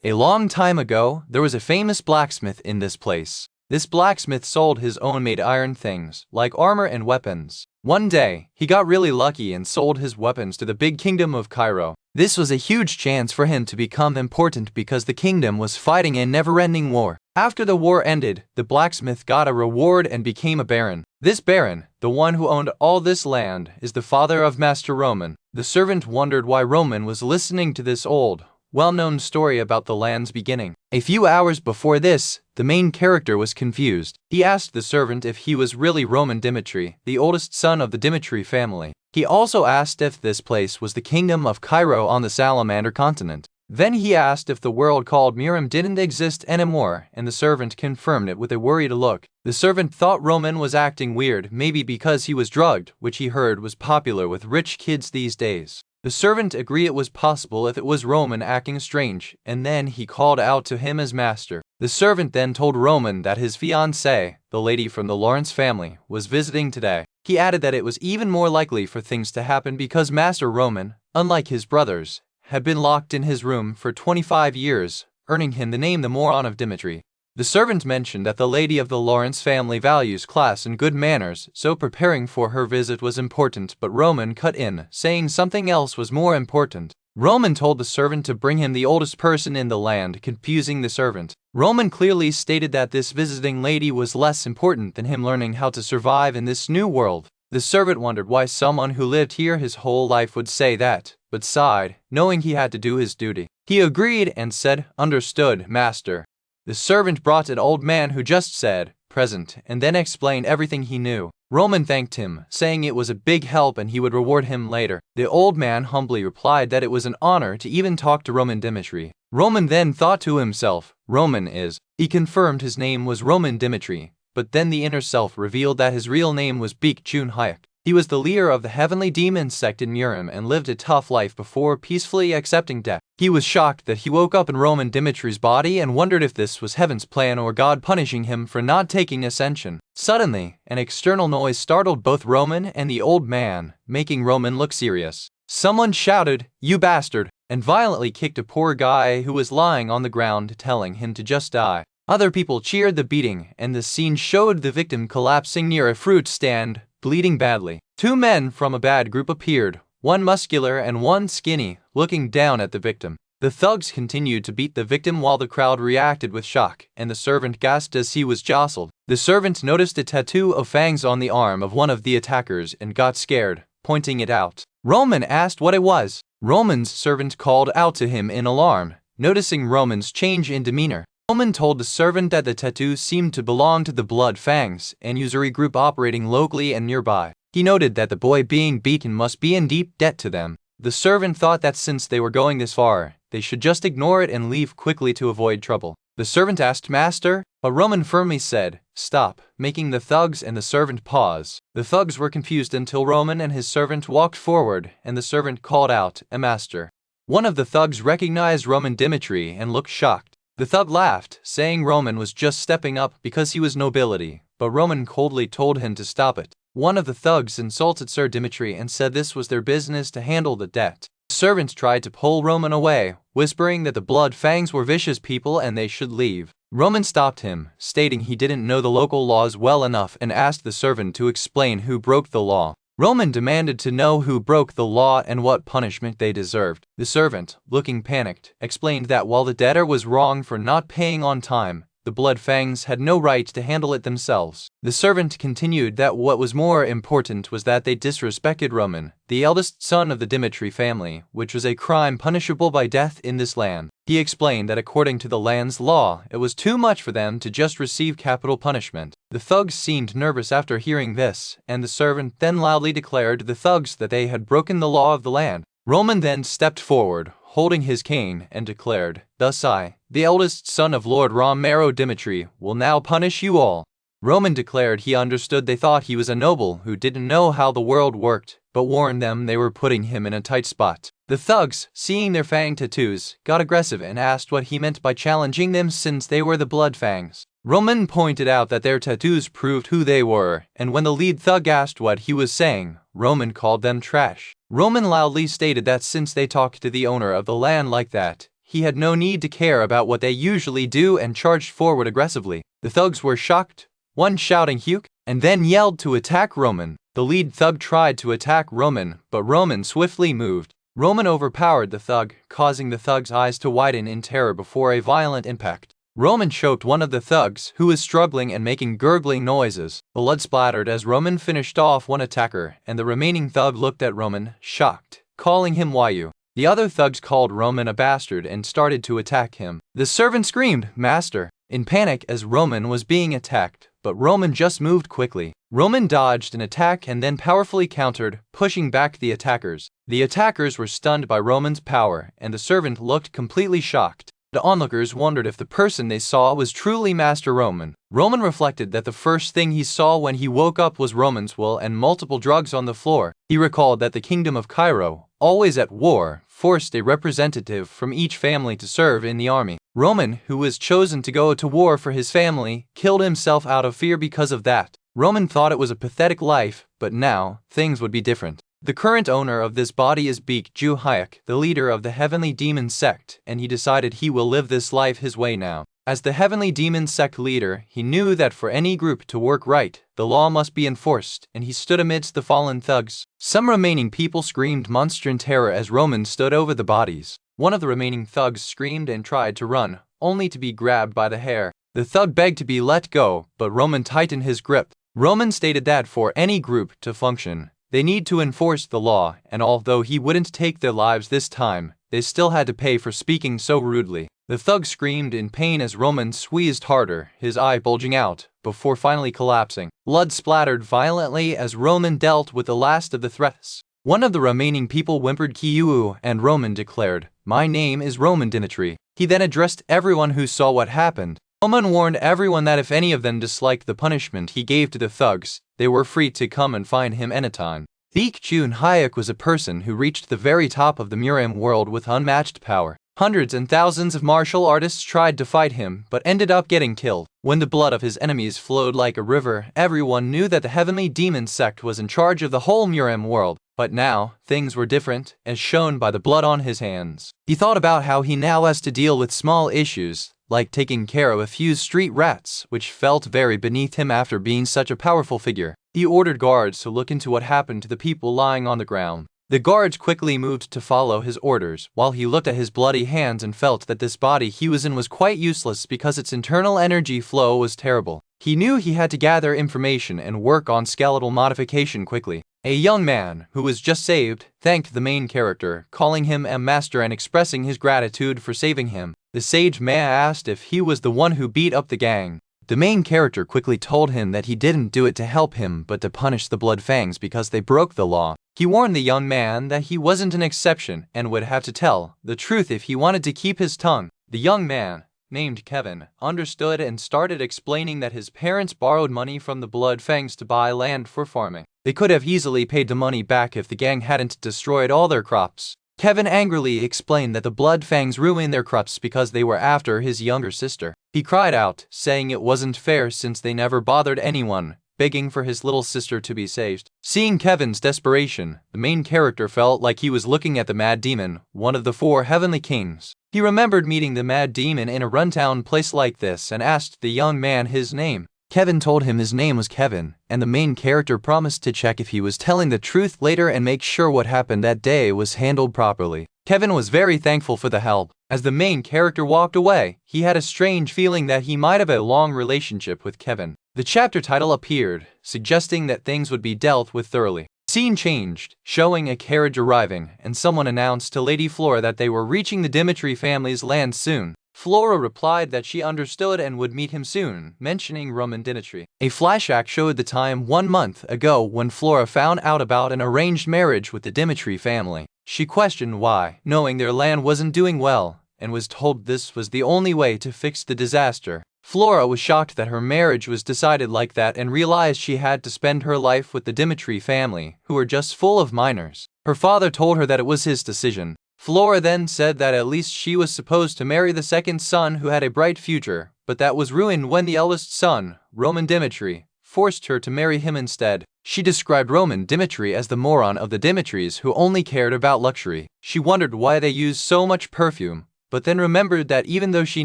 A long time ago, there was a famous blacksmith in this place. This blacksmith sold his own made iron things, like armor and weapons. One day, he got really lucky and sold his weapons to the big kingdom of Cairo. This was a huge chance for him to become important because the kingdom was fighting a never-ending war. After the war ended, the blacksmith got a reward and became a baron. This baron, the one who owned all this land, is the father of Master Roman. The servant wondered why Roman was listening to this old, well-known story about the land's beginning. A few hours before this, the main character was confused. He asked the servant if he was really Roman Dimitri, the oldest son of the Dimitri family. He also asked if this place was the kingdom of Cairo on the Salamander continent. Then he asked if the world called Murim didn't exist anymore, and the servant confirmed it with a worried look. The servant thought Roman was acting weird, maybe because he was drugged, which he heard was popular with rich kids these days. The servant agreed it was possible if it was Roman acting strange, and then he called out to him as master. The servant then told Roman that his fiancée, the lady from the Lawrence family, was visiting today. He added that it was even more likely for things to happen because Master Roman, unlike his brothers, had been locked in his room for 25 years, earning him the name the Moron of Dimitri. The servant mentioned that the lady of the Lawrence family values class and good manners, so preparing for her visit was important, but Roman cut in, saying something else was more important. Roman told the servant to bring him the oldest person in the land, confusing the servant. Roman clearly stated that this visiting lady was less important than him learning how to survive in this new world. The servant wondered why someone who lived here his whole life would say that, but sighed, knowing he had to do his duty. He agreed and said, "Understood, master." The servant brought an old man who just said, "Present," and then explained everything he knew. Roman thanked him, saying it was a big help and he would reward him later. The old man humbly replied that it was an honor to even talk to Roman Dimitri. Roman then thought to himself, Roman is. He confirmed his name was Roman Dimitri, but then the inner self revealed that his real name was Beek Jun Hayek. He was the leader of the heavenly demon sect in Murim and lived a tough life before peacefully accepting death. He was shocked that he woke up in Roman Dimitri's body and wondered if this was heaven's plan or God punishing him for not taking ascension. Suddenly, an external noise startled both Roman and the old man, making Roman look serious. Someone shouted, "You bastard," and violently kicked a poor guy who was lying on the ground, telling him to just die. Other people cheered the beating, and the scene showed the victim collapsing near a fruit stand, bleeding badly. Two men from a bad group appeared, one muscular and one skinny, looking down at the victim. The thugs continued to beat the victim while the crowd reacted with shock, and the servant gasped as he was jostled. The servant noticed a tattoo of fangs on the arm of one of the attackers and got scared, pointing it out. Roman asked what it was. Roman's servant called out to him in alarm, noticing Roman's change in demeanor. Roman told the servant that the tattoo seemed to belong to the Blood Fangs, an usury group operating locally and nearby. He noted that the boy being beaten must be in deep debt to them. The servant thought that since they were going this far, they should just ignore it and leave quickly to avoid trouble. The servant asked, "Master?" but Roman firmly said, "Stop," making the thugs and the servant pause. The thugs were confused until Roman and his servant walked forward, and the servant called out, "A master." One of the thugs recognized Roman Dimitri and looked shocked. The thug laughed, saying Roman was just stepping up because he was nobility, but Roman coldly told him to stop it. One of the thugs insulted Sir Dimitri and said this was their business to handle the debt. The servant tried to pull Roman away, whispering that the Blood Fangs were vicious people and they should leave. Roman stopped him, stating he didn't know the local laws well enough and asked the servant to explain who broke the law. Roman demanded to know who broke the law and what punishment they deserved. The servant, looking panicked, explained that while the debtor was wrong for not paying on time, the Blood Fangs had no right to handle it themselves. The servant continued that what was more important was that they disrespected Roman, the eldest son of the Dimitri family, which was a crime punishable by death in this land. He explained that according to the land's law, it was too much for them to just receive capital punishment. The thugs seemed nervous after hearing this, and the servant then loudly declared to the thugs that they had broken the law of the land. Roman then stepped forward, holding his cane, and declared, "Thus I, the eldest son of Lord Romero Dimitri, will now punish you all." Roman declared he understood they thought he was a noble who didn't know how the world worked, but warned them they were putting him in a tight spot. The thugs, seeing their fang tattoos, got aggressive and asked what he meant by challenging them since they were the Blood Fangs. Roman pointed out that their tattoos proved who they were, and when the lead thug asked what he was saying, Roman called them trash. Roman loudly stated that since they talked to the owner of the land like that, he had no need to care about what they usually do and charged forward aggressively. The thugs were shocked, one shouting "Huke," and then yelled to attack Roman. The lead thug tried to attack Roman, but Roman swiftly moved. Roman overpowered the thug, causing the thug's eyes to widen in terror before a violent impact. Roman choked one of the thugs, who was struggling and making gurgling noises. Blood splattered as Roman finished off one attacker, and the remaining thug looked at Roman, shocked, calling him Wyu. The other thugs called Roman a bastard and started to attack him. The servant screamed, "Master!" in panic as Roman was being attacked, but Roman just moved quickly. Roman dodged an attack and then powerfully countered, pushing back the attackers. The attackers were stunned by Roman's power, and the servant looked completely shocked. The onlookers wondered if the person they saw was truly Master Roman. Roman reflected that the first thing he saw when he woke up was Roman's will and multiple drugs on the floor. He recalled that the kingdom of Cairo, always at war, forced a representative from each family to serve in the army. Roman, who was chosen to go to war for his family, killed himself out of fear because of that. Roman thought it was a pathetic life, but now, things would be different. The current owner of this body is Baekju Hyuk, the leader of the Heavenly Demon Sect, and he decided he will live this life his way now. As the Heavenly Demon Sect leader, he knew that for any group to work right, the law must be enforced, and he stood amidst the fallen thugs. Some remaining people screamed monster in terror as Roman stood over the bodies. One of the remaining thugs screamed and tried to run, only to be grabbed by the hair. The thug begged to be let go, but Roman tightened his grip. Roman stated that for any group to function, they need to enforce the law, and although he wouldn't take their lives this time, they still had to pay for speaking so rudely. The thug screamed in pain as Roman squeezed harder, his eye bulging out, before finally collapsing. Blood splattered violently as Roman dealt with the last of the threats. One of the remaining people whimpered Kiyuu, and Roman declared, "My name is Roman Dimitri." He then addressed everyone who saw what happened. Roman warned everyone that if any of them disliked the punishment he gave to the thugs, they were free to come and find him anytime. Baekju Hyuk was a person who reached the very top of the Murim world with unmatched power. Hundreds and thousands of martial artists tried to fight him, but ended up getting killed. When the blood of his enemies flowed like a river, everyone knew that the Heavenly Demon Sect was in charge of the whole Murim world. But now, things were different, as shown by the blood on his hands. He thought about how he now has to deal with small issues, like taking care of a few street rats, which felt very beneath him after being such a powerful figure. He ordered guards to look into what happened to the people lying on the ground. The guards quickly moved to follow his orders, while he looked at his bloody hands and felt that this body he was in was quite useless because its internal energy flow was terrible. He knew he had to gather information and work on skeletal modification quickly. A young man, who was just saved, thanked the main character, calling him a master and expressing his gratitude for saving him. The sage man asked if he was the one who beat up the gang. The main character quickly told him that he didn't do it to help him but to punish the Bloodfangs because they broke the law. He warned the young man that he wasn't an exception and would have to tell the truth if he wanted to keep his tongue. The young man, named Kevin, understood and started explaining that his parents borrowed money from the Bloodfangs to buy land for farming. They could have easily paid the money back if the gang hadn't destroyed all their crops. Kevin angrily explained that the Bloodfangs ruined their crops because they were after his younger sister. He cried out, saying it wasn't fair since they never bothered anyone, begging for his little sister to be saved. Seeing Kevin's desperation, the main character felt like he was looking at the Mad Demon, one of the 4 heavenly kings. He remembered meeting the Mad Demon in a rundown place like this and asked the young man his name. Kevin told him his name was Kevin, and the main character promised to check if he was telling the truth later and make sure what happened that day was handled properly. Kevin was very thankful for the help. As the main character walked away, he had a strange feeling that he might have a long relationship with Kevin. The chapter title appeared, suggesting that things would be dealt with thoroughly. Scene changed, showing a carriage arriving, and someone announced to Lady Flora that they were reaching the Dimitri family's land soon. Flora replied that she understood and would meet him soon, mentioning Roman Dimitri. A flashback showed the time 1 month ago when Flora found out about an arranged marriage with the Dimitri family. She questioned why, knowing their land wasn't doing well, and was told this was the only way to fix the disaster. Flora was shocked that her marriage was decided like that and realized she had to spend her life with the Dimitri family, who were just full of minors. Her father told her that it was his decision. Flora then said that at least she was supposed to marry the second son who had a bright future, but that was ruined when the eldest son, Roman Dimitri, forced her to marry him instead. She described Roman Dimitri as the moron of the Dimitris who only cared about luxury. She wondered why they used so much perfume, but then remembered that even though she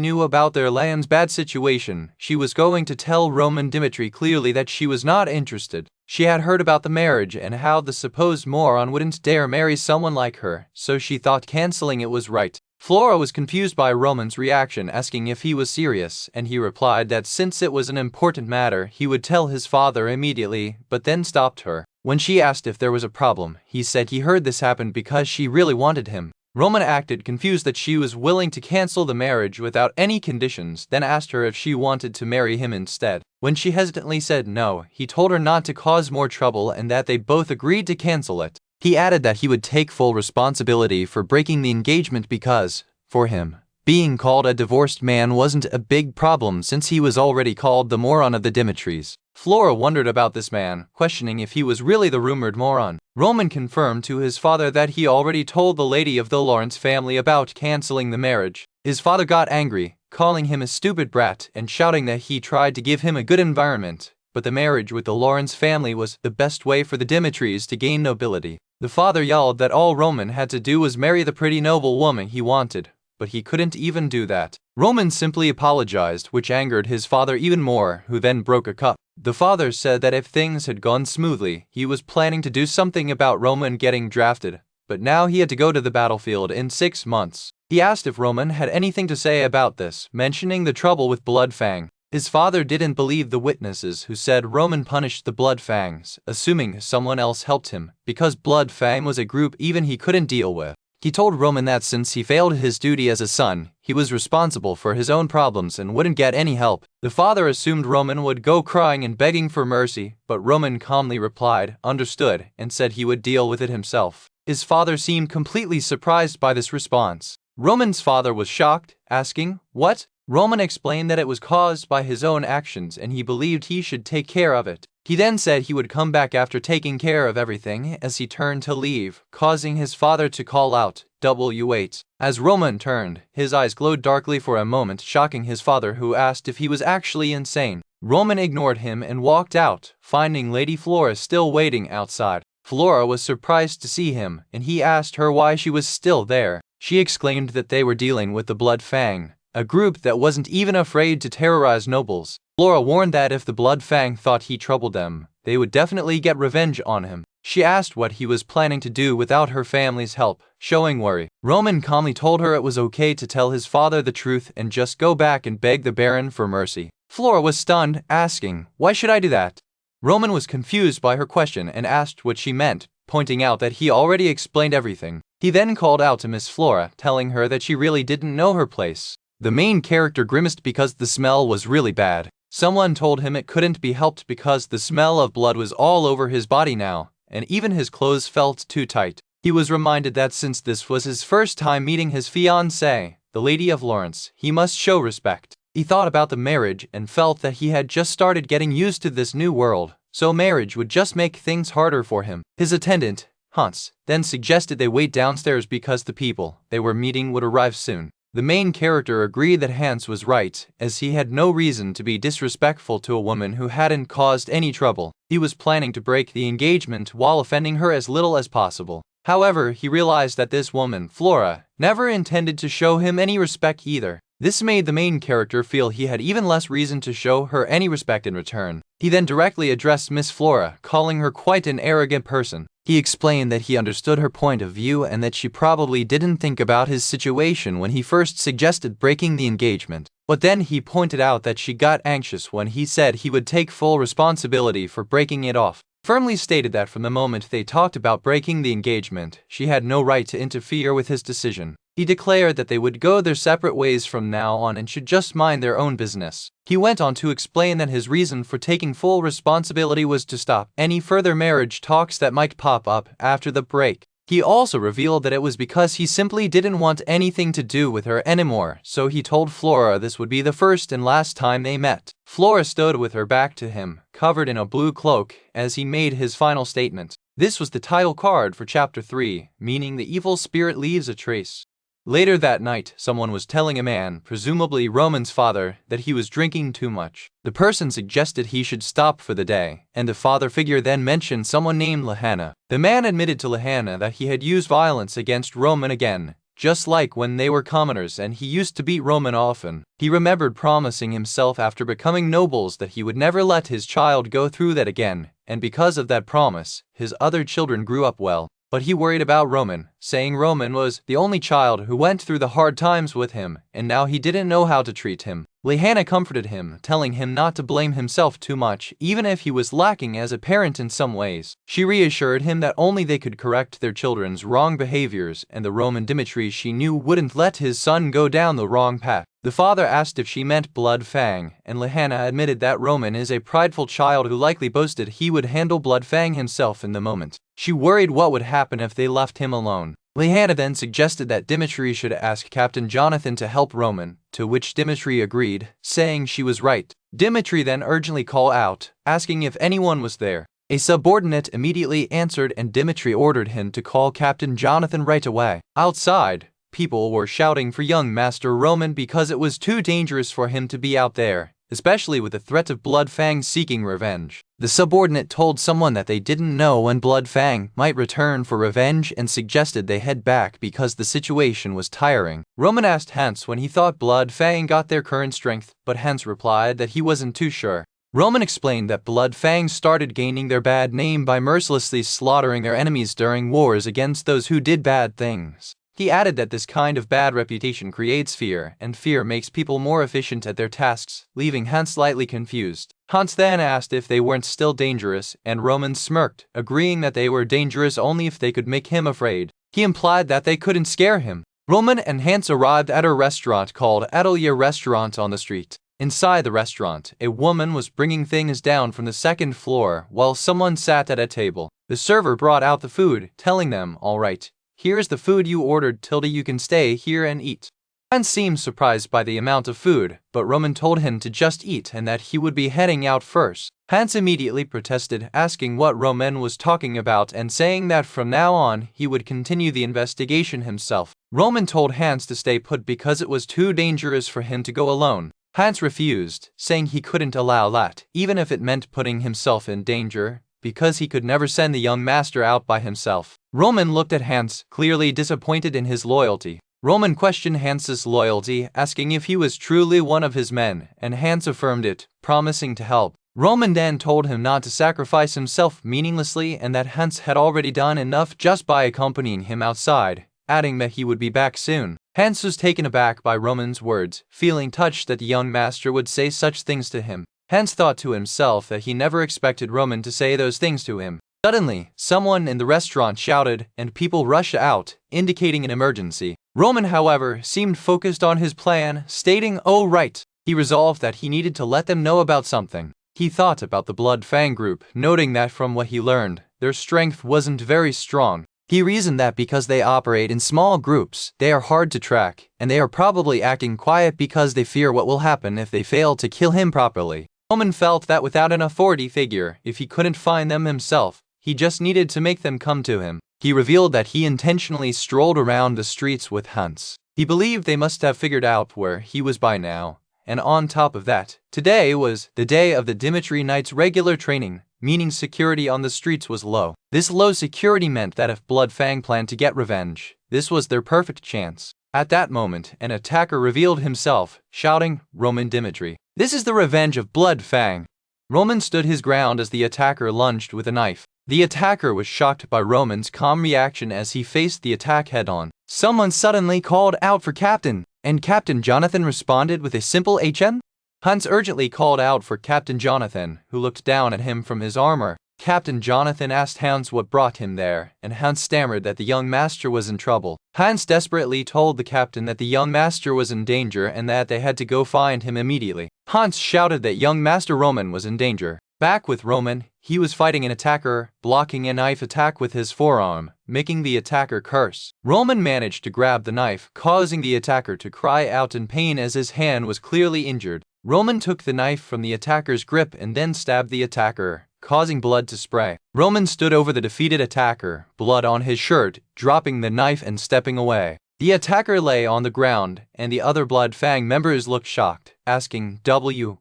knew about their land's bad situation, she was going to tell Roman Dimitri clearly that she was not interested. She had heard about the marriage and how the supposed moron wouldn't dare marry someone like her, so she thought canceling it was right. Flora was confused by Roman's reaction, asking if he was serious, and he replied that since it was an important matter, he would tell his father immediately, but then stopped her. When she asked if there was a problem, he said he heard this happened because she really wanted him. Roman acted confused that she was willing to cancel the marriage without any conditions, then asked her if she wanted to marry him instead. When she hesitantly said no, he told her not to cause more trouble and that they both agreed to cancel it. He added that he would take full responsibility for breaking the engagement because, for him, being called a divorced man wasn't a big problem since he was already called the moron of the Dimitris. Flora wondered about this man, questioning if he was really the rumored moron. Roman confirmed to his father that he already told the lady of the Lawrence family about canceling the marriage. His father got angry, calling him a stupid brat and shouting that he tried to give him a good environment, but the marriage with the Lawrence family was the best way for the Dimitris to gain nobility. The father yelled that all Roman had to do was marry the pretty noble woman he wanted, but he couldn't even do that. Roman simply apologized, which angered his father even more, who then broke a cup. The father said that if things had gone smoothly, he was planning to do something about Roman getting drafted, but now he had to go to the battlefield in 6 months. He asked if Roman had anything to say about this, mentioning the trouble with Bloodfang. His father didn't believe the witnesses who said Roman punished the Bloodfangs, assuming someone else helped him, because Bloodfang was a group even he couldn't deal with. He told Roman that since he failed his duty as a son, he was responsible for his own problems and wouldn't get any help. The father assumed Roman would go crying and begging for mercy, but Roman calmly replied, understood, and said he would deal with it himself. His father seemed completely surprised by this response. Roman's father was shocked, asking, "What?" Roman explained that it was caused by his own actions and he believed he should take care of it. He then said he would come back after taking care of everything as he turned to leave, causing his father to call out, "W8." As Roman turned, his eyes glowed darkly for a moment, shocking his father, who asked if he was actually insane. Roman ignored him and walked out, finding Lady Flora still waiting outside. Flora was surprised to see him, and he asked her why she was still there. She exclaimed that they were dealing with the Blood Fang, a group that wasn't even afraid to terrorize nobles. Flora warned that if the Blood Fang thought he troubled them, they would definitely get revenge on him. She asked what he was planning to do without her family's help, showing worry. Roman calmly told her it was okay to tell his father the truth and just go back and beg the Baron for mercy. Flora was stunned, asking, "Why should I do that?" Roman was confused by her question and asked what she meant, pointing out that he already explained everything. He then called out to Miss Flora, telling her that she really didn't know her place. The main character grimaced because the smell was really bad. Someone told him it couldn't be helped because the smell of blood was all over his body now, and even his clothes felt too tight. He was reminded that since this was his first time meeting his fiancée, the Lady of Lawrence, he must show respect. He thought about the marriage and felt that he had just started getting used to this new world, so marriage would just make things harder for him. His attendant, Hans, then suggested they wait downstairs because the people they were meeting would arrive soon. The main character agreed that Hans was right, as he had no reason to be disrespectful to a woman who hadn't caused any trouble. He was planning to break the engagement while offending her as little as possible. However, he realized that this woman, Flora, never intended to show him any respect either. This made the main character feel he had even less reason to show her any respect in return. He then directly addressed Miss Flora, calling her quite an arrogant person. He explained that he understood her point of view and that she probably didn't think about his situation when he first suggested breaking the engagement. But then he pointed out that she got anxious when he said he would take full responsibility for breaking it off. Firmly stated that from the moment they talked about breaking the engagement, she had no right to interfere with his decision. He declared that they would go their separate ways from now on and should just mind their own business. He went on to explain that his reason for taking full responsibility was to stop any further marriage talks that might pop up after the break. He also revealed that it was because he simply didn't want anything to do with her anymore, so he told Flora this would be the first and last time they met. Flora stood with her back to him, covered in a blue cloak, as he made his final statement. This was the title card for Chapter 3, meaning the evil spirit leaves a trace. Later that night, someone was telling a man, presumably Roman's father, that he was drinking too much. The person suggested he should stop for the day, and the father figure then mentioned someone named Lahanna. The man admitted to Lahanna that he had used violence against Roman again, just like when they were commoners and he used to beat Roman often. He remembered promising himself after becoming nobles that he would never let his child go through that again, and because of that promise, his other children grew up well. But he worried about Roman, saying Roman was the only child who went through the hard times with him, and now he didn't know how to treat him. Lehanna comforted him, telling him not to blame himself too much, even if he was lacking as a parent in some ways. She reassured him that only they could correct their children's wrong behaviors, and the Roman Dimitri she knew wouldn't let his son go down the wrong path. The father asked if she meant Blood Fang, and Lehanna admitted that Roman is a prideful child who likely boasted he would handle Blood Fang himself in the moment. She worried what would happen if they left him alone. Lehanna then suggested that Dimitri should ask Captain Jonathan to help Roman, to which Dimitri agreed, saying she was right. Dimitri then urgently called out, asking if anyone was there. A subordinate immediately answered and Dimitri ordered him to call Captain Jonathan right away. Outside, people were shouting for young Master Roman because it was too dangerous for him to be out there, especially with the threat of Blood Fang seeking revenge. The subordinate told someone that they didn't know when Blood Fang might return for revenge and suggested they head back because the situation was tiring. Roman asked Hans when he thought Blood Fang got their current strength, but Hans replied that he wasn't too sure. Roman explained that Blood Fang started gaining their bad name by mercilessly slaughtering their enemies during wars against those who did bad things. He added that this kind of bad reputation creates fear, and fear makes people more efficient at their tasks, leaving Hans slightly confused. Hans then asked if they weren't still dangerous, and Roman smirked, agreeing that they were dangerous only if they could make him afraid. He implied that they couldn't scare him. Roman and Hans arrived at a restaurant called Atelier Restaurant on the street. Inside the restaurant, a woman was bringing things down from the second floor while someone sat at a table. The server brought out the food, telling them, "All right, here's the food you ordered, Tilda, you can stay here and eat." Hans seemed surprised by the amount of food, but Roman told him to just eat and that he would be heading out first. Hans immediately protested, asking what Roman was talking about and saying that from now on he would continue the investigation himself. Roman told Hans to stay put because it was too dangerous for him to go alone. Hans refused, saying he couldn't allow that, even if it meant putting himself in danger, because he could never send the young master out by himself. Roman looked at Hans, clearly disappointed in his loyalty. Roman questioned Hans's loyalty, asking if he was truly one of his men, and Hans affirmed it, promising to help. Roman then told him not to sacrifice himself meaninglessly and that Hans had already done enough just by accompanying him outside, adding that he would be back soon. Hans was taken aback by Roman's words, feeling touched that the young master would say such things to him. Hans thought to himself that he never expected Roman to say those things to him. Suddenly, someone in the restaurant shouted, and people rushed out, indicating an emergency. Roman, however, seemed focused on his plan, stating, "Oh right." He resolved that he needed to let them know about something. He thought about the Blood Fang group, noting that from what he learned, their strength wasn't very strong. He reasoned that because they operate in small groups, they are hard to track, and they are probably acting quiet because they fear what will happen if they fail to kill him properly. Roman felt that without an authority figure, if he couldn't find them himself, he just needed to make them come to him. He revealed that he intentionally strolled around the streets with Hans. He believed they must have figured out where he was by now. And on top of that, today was the day of the Dimitri Knight's regular training, meaning security on the streets was low. This low security meant that if Blood Fang planned to get revenge, this was their perfect chance. At that moment, an attacker revealed himself, shouting, "Roman Dimitri. This is the revenge of Blood Fang." Roman stood his ground as the attacker lunged with a knife. The attacker was shocked by Roman's calm reaction as he faced the attack head-on. Someone suddenly called out for Captain, and Captain Jonathan responded with a simple HN. Hans urgently called out for Captain Jonathan, who looked down at him from his armor. Captain Jonathan asked Hans what brought him there, and Hans stammered that the young master was in trouble. Hans desperately told the captain that the young master was in danger and that they had to go find him immediately. Hans shouted that young Master Roman was in danger. Back with Roman, he was fighting an attacker, blocking a knife attack with his forearm, making the attacker curse. Roman managed to grab the knife, causing the attacker to cry out in pain as his hand was clearly injured. Roman took the knife from the attacker's grip and then stabbed the attacker, causing blood to spray. Roman stood over the defeated attacker, blood on his shirt, dropping the knife and stepping away. The attacker lay on the ground, and the other Blood Fang members looked shocked, asking,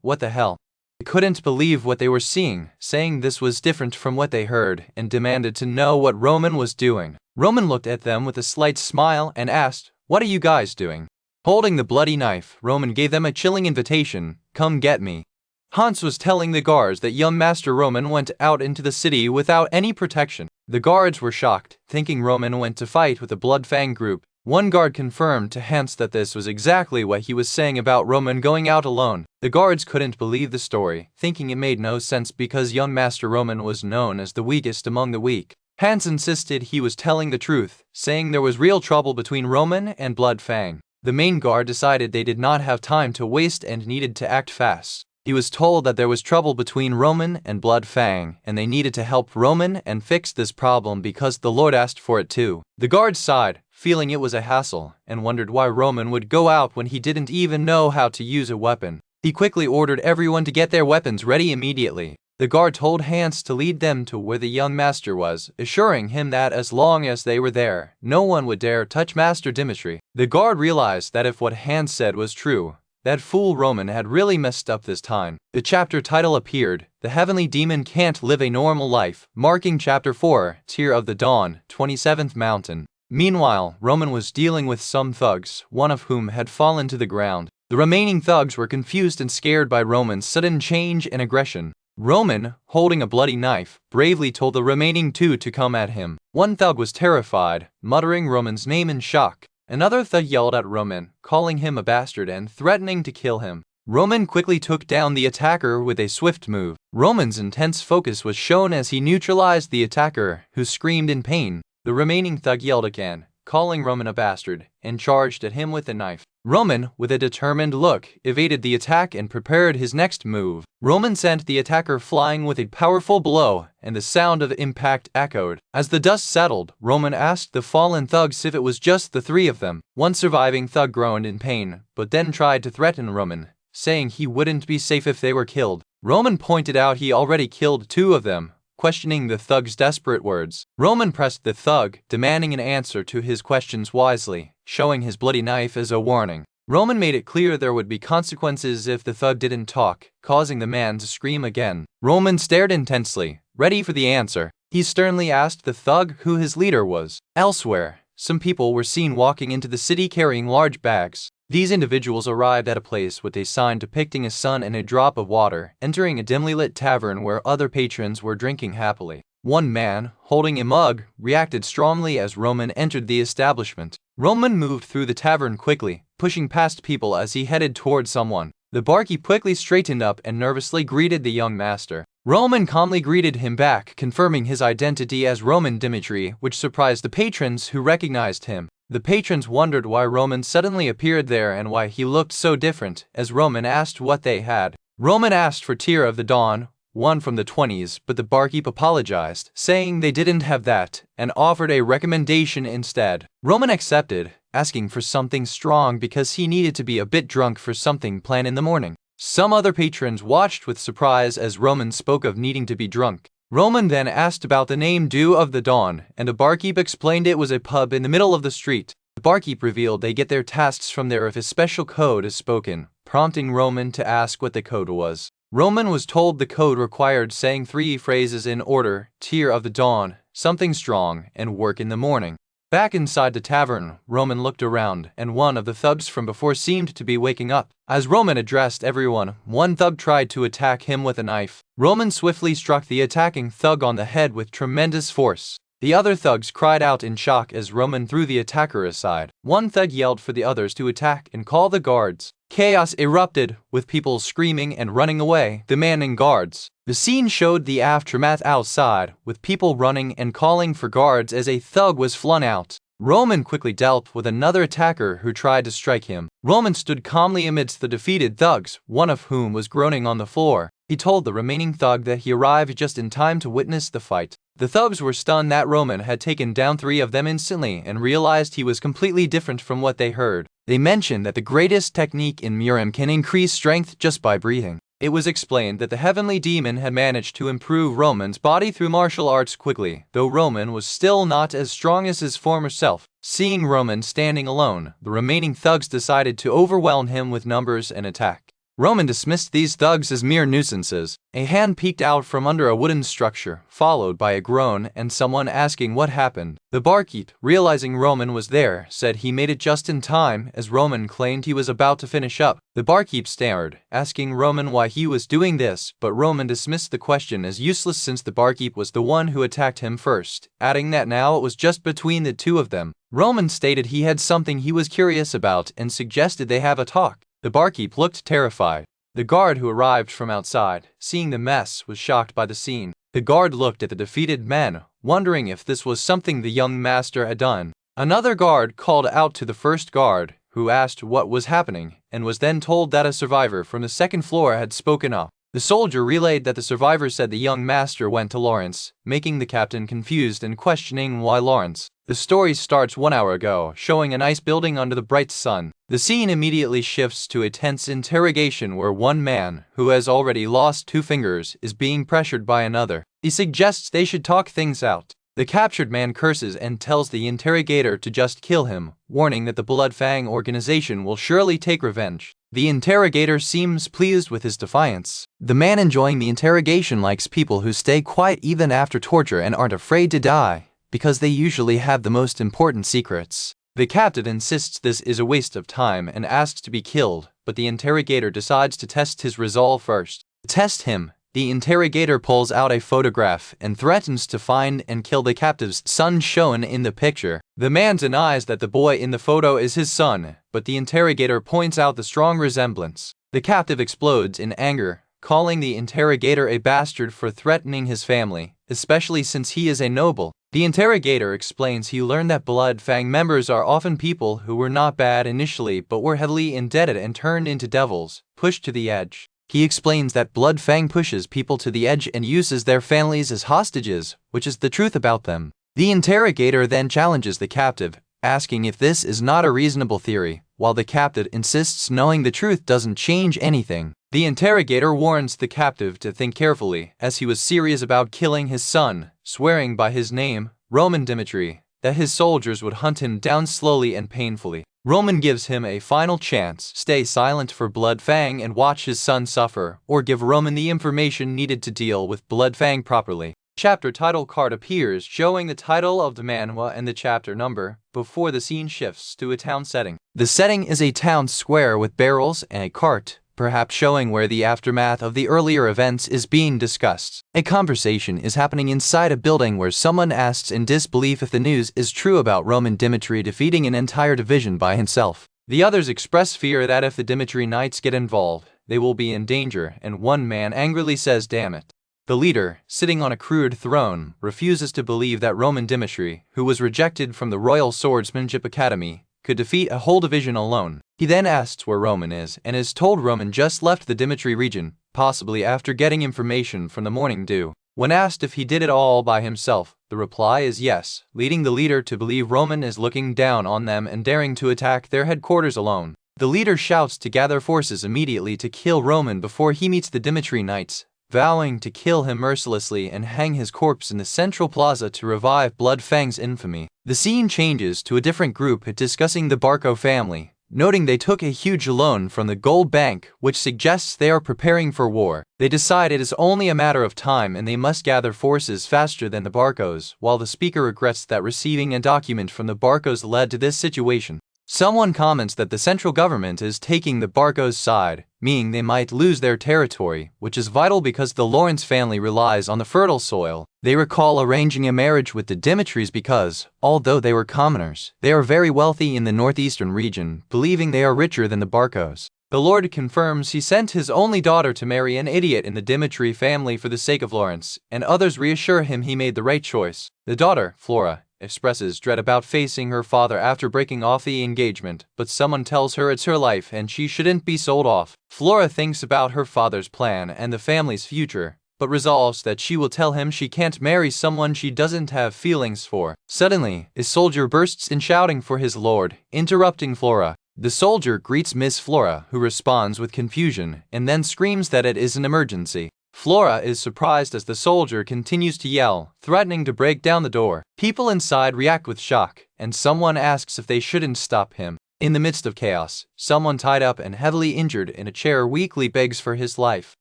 "What the hell?" They couldn't believe what they were seeing, saying this was different from what they heard, and demanded to know what Roman was doing. Roman looked at them with a slight smile and asked, What are you guys doing? Holding the bloody knife, Roman gave them a chilling invitation, come get me. Hans was telling the guards that young Master Roman went out into the city without any protection. The guards were shocked, thinking Roman went to fight with the Bloodfang group. One guard confirmed to Hans that this was exactly what he was saying about Roman going out alone. The guards couldn't believe the story, thinking it made no sense because young Master Roman was known as the weakest among the weak. Hans insisted he was telling the truth, saying there was real trouble between Roman and Bloodfang. The main guard decided they did not have time to waste and needed to act fast. He was told that there was trouble between Roman and Bloodfang, and they needed to help Roman and fix this problem because the Lord asked for it too. The guards sighed, feeling it was a hassle, and wondered why Roman would go out when he didn't even know how to use a weapon. He quickly ordered everyone to get their weapons ready immediately. The guard told Hans to lead them to where the young master was, assuring him that as long as they were there, no one would dare touch Master Dimitri. The guard realized that if what Hans said was true, that fool Roman had really messed up this time. The chapter title appeared, The Heavenly Demon Can't Live a Normal Life, marking Chapter 4, Tear of the Dawn, 27th Mountain. Meanwhile, Roman was dealing with some thugs, one of whom had fallen to the ground. The remaining thugs were confused and scared by Roman's sudden change and aggression. Roman, holding a bloody knife, bravely told the remaining two to come at him. One thug was terrified, muttering Roman's name in shock. Another thug yelled at Roman, calling him a bastard and threatening to kill him. Roman quickly took down the attacker with a swift move. Roman's intense focus was shown as he neutralized the attacker, who screamed in pain. The remaining thug yelled again, calling Roman a bastard, and charged at him with a knife. Roman, with a determined look, evaded the attack and prepared his next move. Roman sent the attacker flying with a powerful blow, and the sound of impact echoed. As the dust settled, Roman asked the fallen thugs if it was just the three of them. One surviving thug groaned in pain, but then tried to threaten Roman, saying he wouldn't be safe if they were killed. Roman pointed out he already killed two of them, questioning the thug's desperate words. Roman pressed the thug, demanding an answer to his questions wisely, showing his bloody knife as a warning. Roman made it clear there would be consequences if the thug didn't talk, causing the man to scream again. Roman stared intensely, ready for the answer. He sternly asked the thug who his leader was. Elsewhere, some people were seen walking into the city carrying large bags. These individuals arrived at a place with a sign depicting a sun and a drop of water, entering a dimly lit tavern where other patrons were drinking happily. One man, holding a mug, reacted strongly as Roman entered the establishment. Roman moved through the tavern quickly, pushing past people as he headed toward someone. The barkeep quickly straightened up and nervously greeted the young master. Roman calmly greeted him back, confirming his identity as Roman Dimitri, which surprised the patrons who recognized him. The patrons wondered why Roman suddenly appeared there and why he looked so different, as Roman asked what they had. Roman asked for Tear of the Dawn, one from the 20s, but the barkeep apologized, saying they didn't have that, and offered a recommendation instead. Roman accepted, asking for something strong because he needed to be a bit drunk for something planned in the morning. Some other patrons watched with surprise as Roman spoke of needing to be drunk. Roman then asked about the name Dew of the Dawn, and the barkeep explained it was a pub in the middle of the street. The barkeep revealed they get their tasks from there if a special code is spoken, prompting Roman to ask what the code was. Roman was told the code required saying 3 phrases in order: Tear of the Dawn, something strong, and work in the morning. Back inside the tavern, Roman looked around, and one of the thugs from before seemed to be waking up. As Roman addressed everyone, one thug tried to attack him with a knife. Roman swiftly struck the attacking thug on the head with tremendous force. The other thugs cried out in shock as Roman threw the attacker aside. One thug yelled for the others to attack and call the guards. Chaos erupted, with people screaming and running away, demanding guards. The scene showed the aftermath outside, with people running and calling for guards as a thug was flung out. Roman quickly dealt with another attacker who tried to strike him. Roman stood calmly amidst the defeated thugs, one of whom was groaning on the floor. He told the remaining thug that he arrived just in time to witness the fight. The thugs were stunned that Roman had taken down 3 of them instantly and realized he was completely different from what they heard. They mentioned that the greatest technique in Murim can increase strength just by breathing. It was explained that the heavenly demon had managed to improve Roman's body through martial arts quickly, though Roman was still not as strong as his former self. Seeing Roman standing alone, the remaining thugs decided to overwhelm him with numbers and attack. Roman dismissed these thugs as mere nuisances. A hand peeked out from under a wooden structure, followed by a groan and someone asking what happened. The barkeep, realizing Roman was there, said he made it just in time, as Roman claimed he was about to finish up. The barkeep stared, asking Roman why he was doing this, but Roman dismissed the question as useless since the barkeep was the one who attacked him first, adding that now it was just between the two of them. Roman stated he had something he was curious about and suggested they have a talk. The barkeep looked terrified. The guard who arrived from outside, seeing the mess, was shocked by the scene. The guard looked at the defeated men, wondering if this was something the young master had done. Another guard called out to the first guard, who asked what was happening, and was then told that a survivor from the second floor had spoken up. The soldier relayed that the survivor said the young master went to Lawrence, making the captain confused and questioning why Lawrence. The story starts 1 hour ago, showing a nice building under the bright sun. The scene immediately shifts to a tense interrogation where one man, who has already lost 2 fingers, is being pressured by another. He suggests they should talk things out. The captured man curses and tells the interrogator to just kill him, warning that the Blood Fang organization will surely take revenge. The interrogator seems pleased with his defiance. The man enjoying the interrogation likes people who stay quiet even after torture and aren't afraid to die, because they usually have the most important secrets. The captain insists this is a waste of time and asks to be killed, but the interrogator decides to test his resolve first. To test him, the interrogator pulls out a photograph and threatens to find and kill the captive's son shown in the picture. The man denies that the boy in the photo is his son, but the interrogator points out the strong resemblance. The captive explodes in anger, calling the interrogator a bastard for threatening his family, especially since he is a noble. The interrogator explains he learned that Blood Fang members are often people who were not bad initially but were heavily indebted and turned into devils, pushed to the edge. He explains that Blood Fang pushes people to the edge and uses their families as hostages, which is the truth about them. The interrogator then challenges the captive, asking if this is not a reasonable theory, while the captive insists knowing the truth doesn't change anything. The interrogator warns the captive to think carefully, as he was serious about killing his son, swearing by his name, Roman Dimitri, that his soldiers would hunt him down slowly and painfully. Roman gives him a final chance: stay silent for Blood Fang and watch his son suffer, or give Roman the information needed to deal with Blood Fang properly. Chapter title card appears, showing the title of the manhwa and the chapter number, before the scene shifts to a town setting. The setting is a town square with barrels and a cart, perhaps showing where the aftermath of the earlier events is being discussed. A conversation is happening inside a building where someone asks in disbelief if the news is true about Roman Dimitri defeating an entire division by himself. The others express fear that if the Dimitri Knights get involved, they will be in danger, and one man angrily says, "Damn it." The leader, sitting on a crude throne, refuses to believe that Roman Dimitri, who was rejected from the Royal Swordsmanship Academy, could defeat a whole division alone. He then asks where Roman is and is told Roman just left the Dimitri region, possibly after getting information from the Morning Dew. When asked if he did it all by himself, the reply is yes, leading the leader to believe Roman is looking down on them and daring to attack their headquarters alone. The leader shouts to gather forces immediately to kill Roman before he meets the Dimitri Knights, vowing to kill him mercilessly and hang his corpse in the central plaza to revive Blood Fang's infamy. The scene changes to a different group discussing the Barco family, noting they took a huge loan from the Gold Bank, which suggests they are preparing for war. They decide it is only a matter of time and they must gather forces faster than the Barcos, while the speaker regrets that receiving a document from the Barcos led to this situation. Someone comments that the central government is taking the Barcos' side, meaning they might lose their territory, which is vital because the Lawrence family relies on the fertile soil. They recall arranging a marriage with the Dimitris because, although they were commoners, they are very wealthy in the northeastern region, believing they are richer than the Barcos. The Lord confirms he sent his only daughter to marry an idiot in the Dimitri family for the sake of Lawrence, and others reassure him he made the right choice. The daughter, Flora, expresses dread about facing her father after breaking off the engagement, but someone tells her it's her life and she shouldn't be sold off. Flora thinks about her father's plan and the family's future, but resolves that she will tell him she can't marry someone she doesn't have feelings for. Suddenly, a soldier bursts in shouting for his lord, interrupting Flora. The soldier greets Miss Flora, who responds with confusion, and then screams that it is an emergency. Flora is surprised as the soldier continues to yell, threatening to break down the door. People inside react with shock, and someone asks if they shouldn't stop him. In the midst of chaos, someone tied up and heavily injured in a chair weakly begs for his life.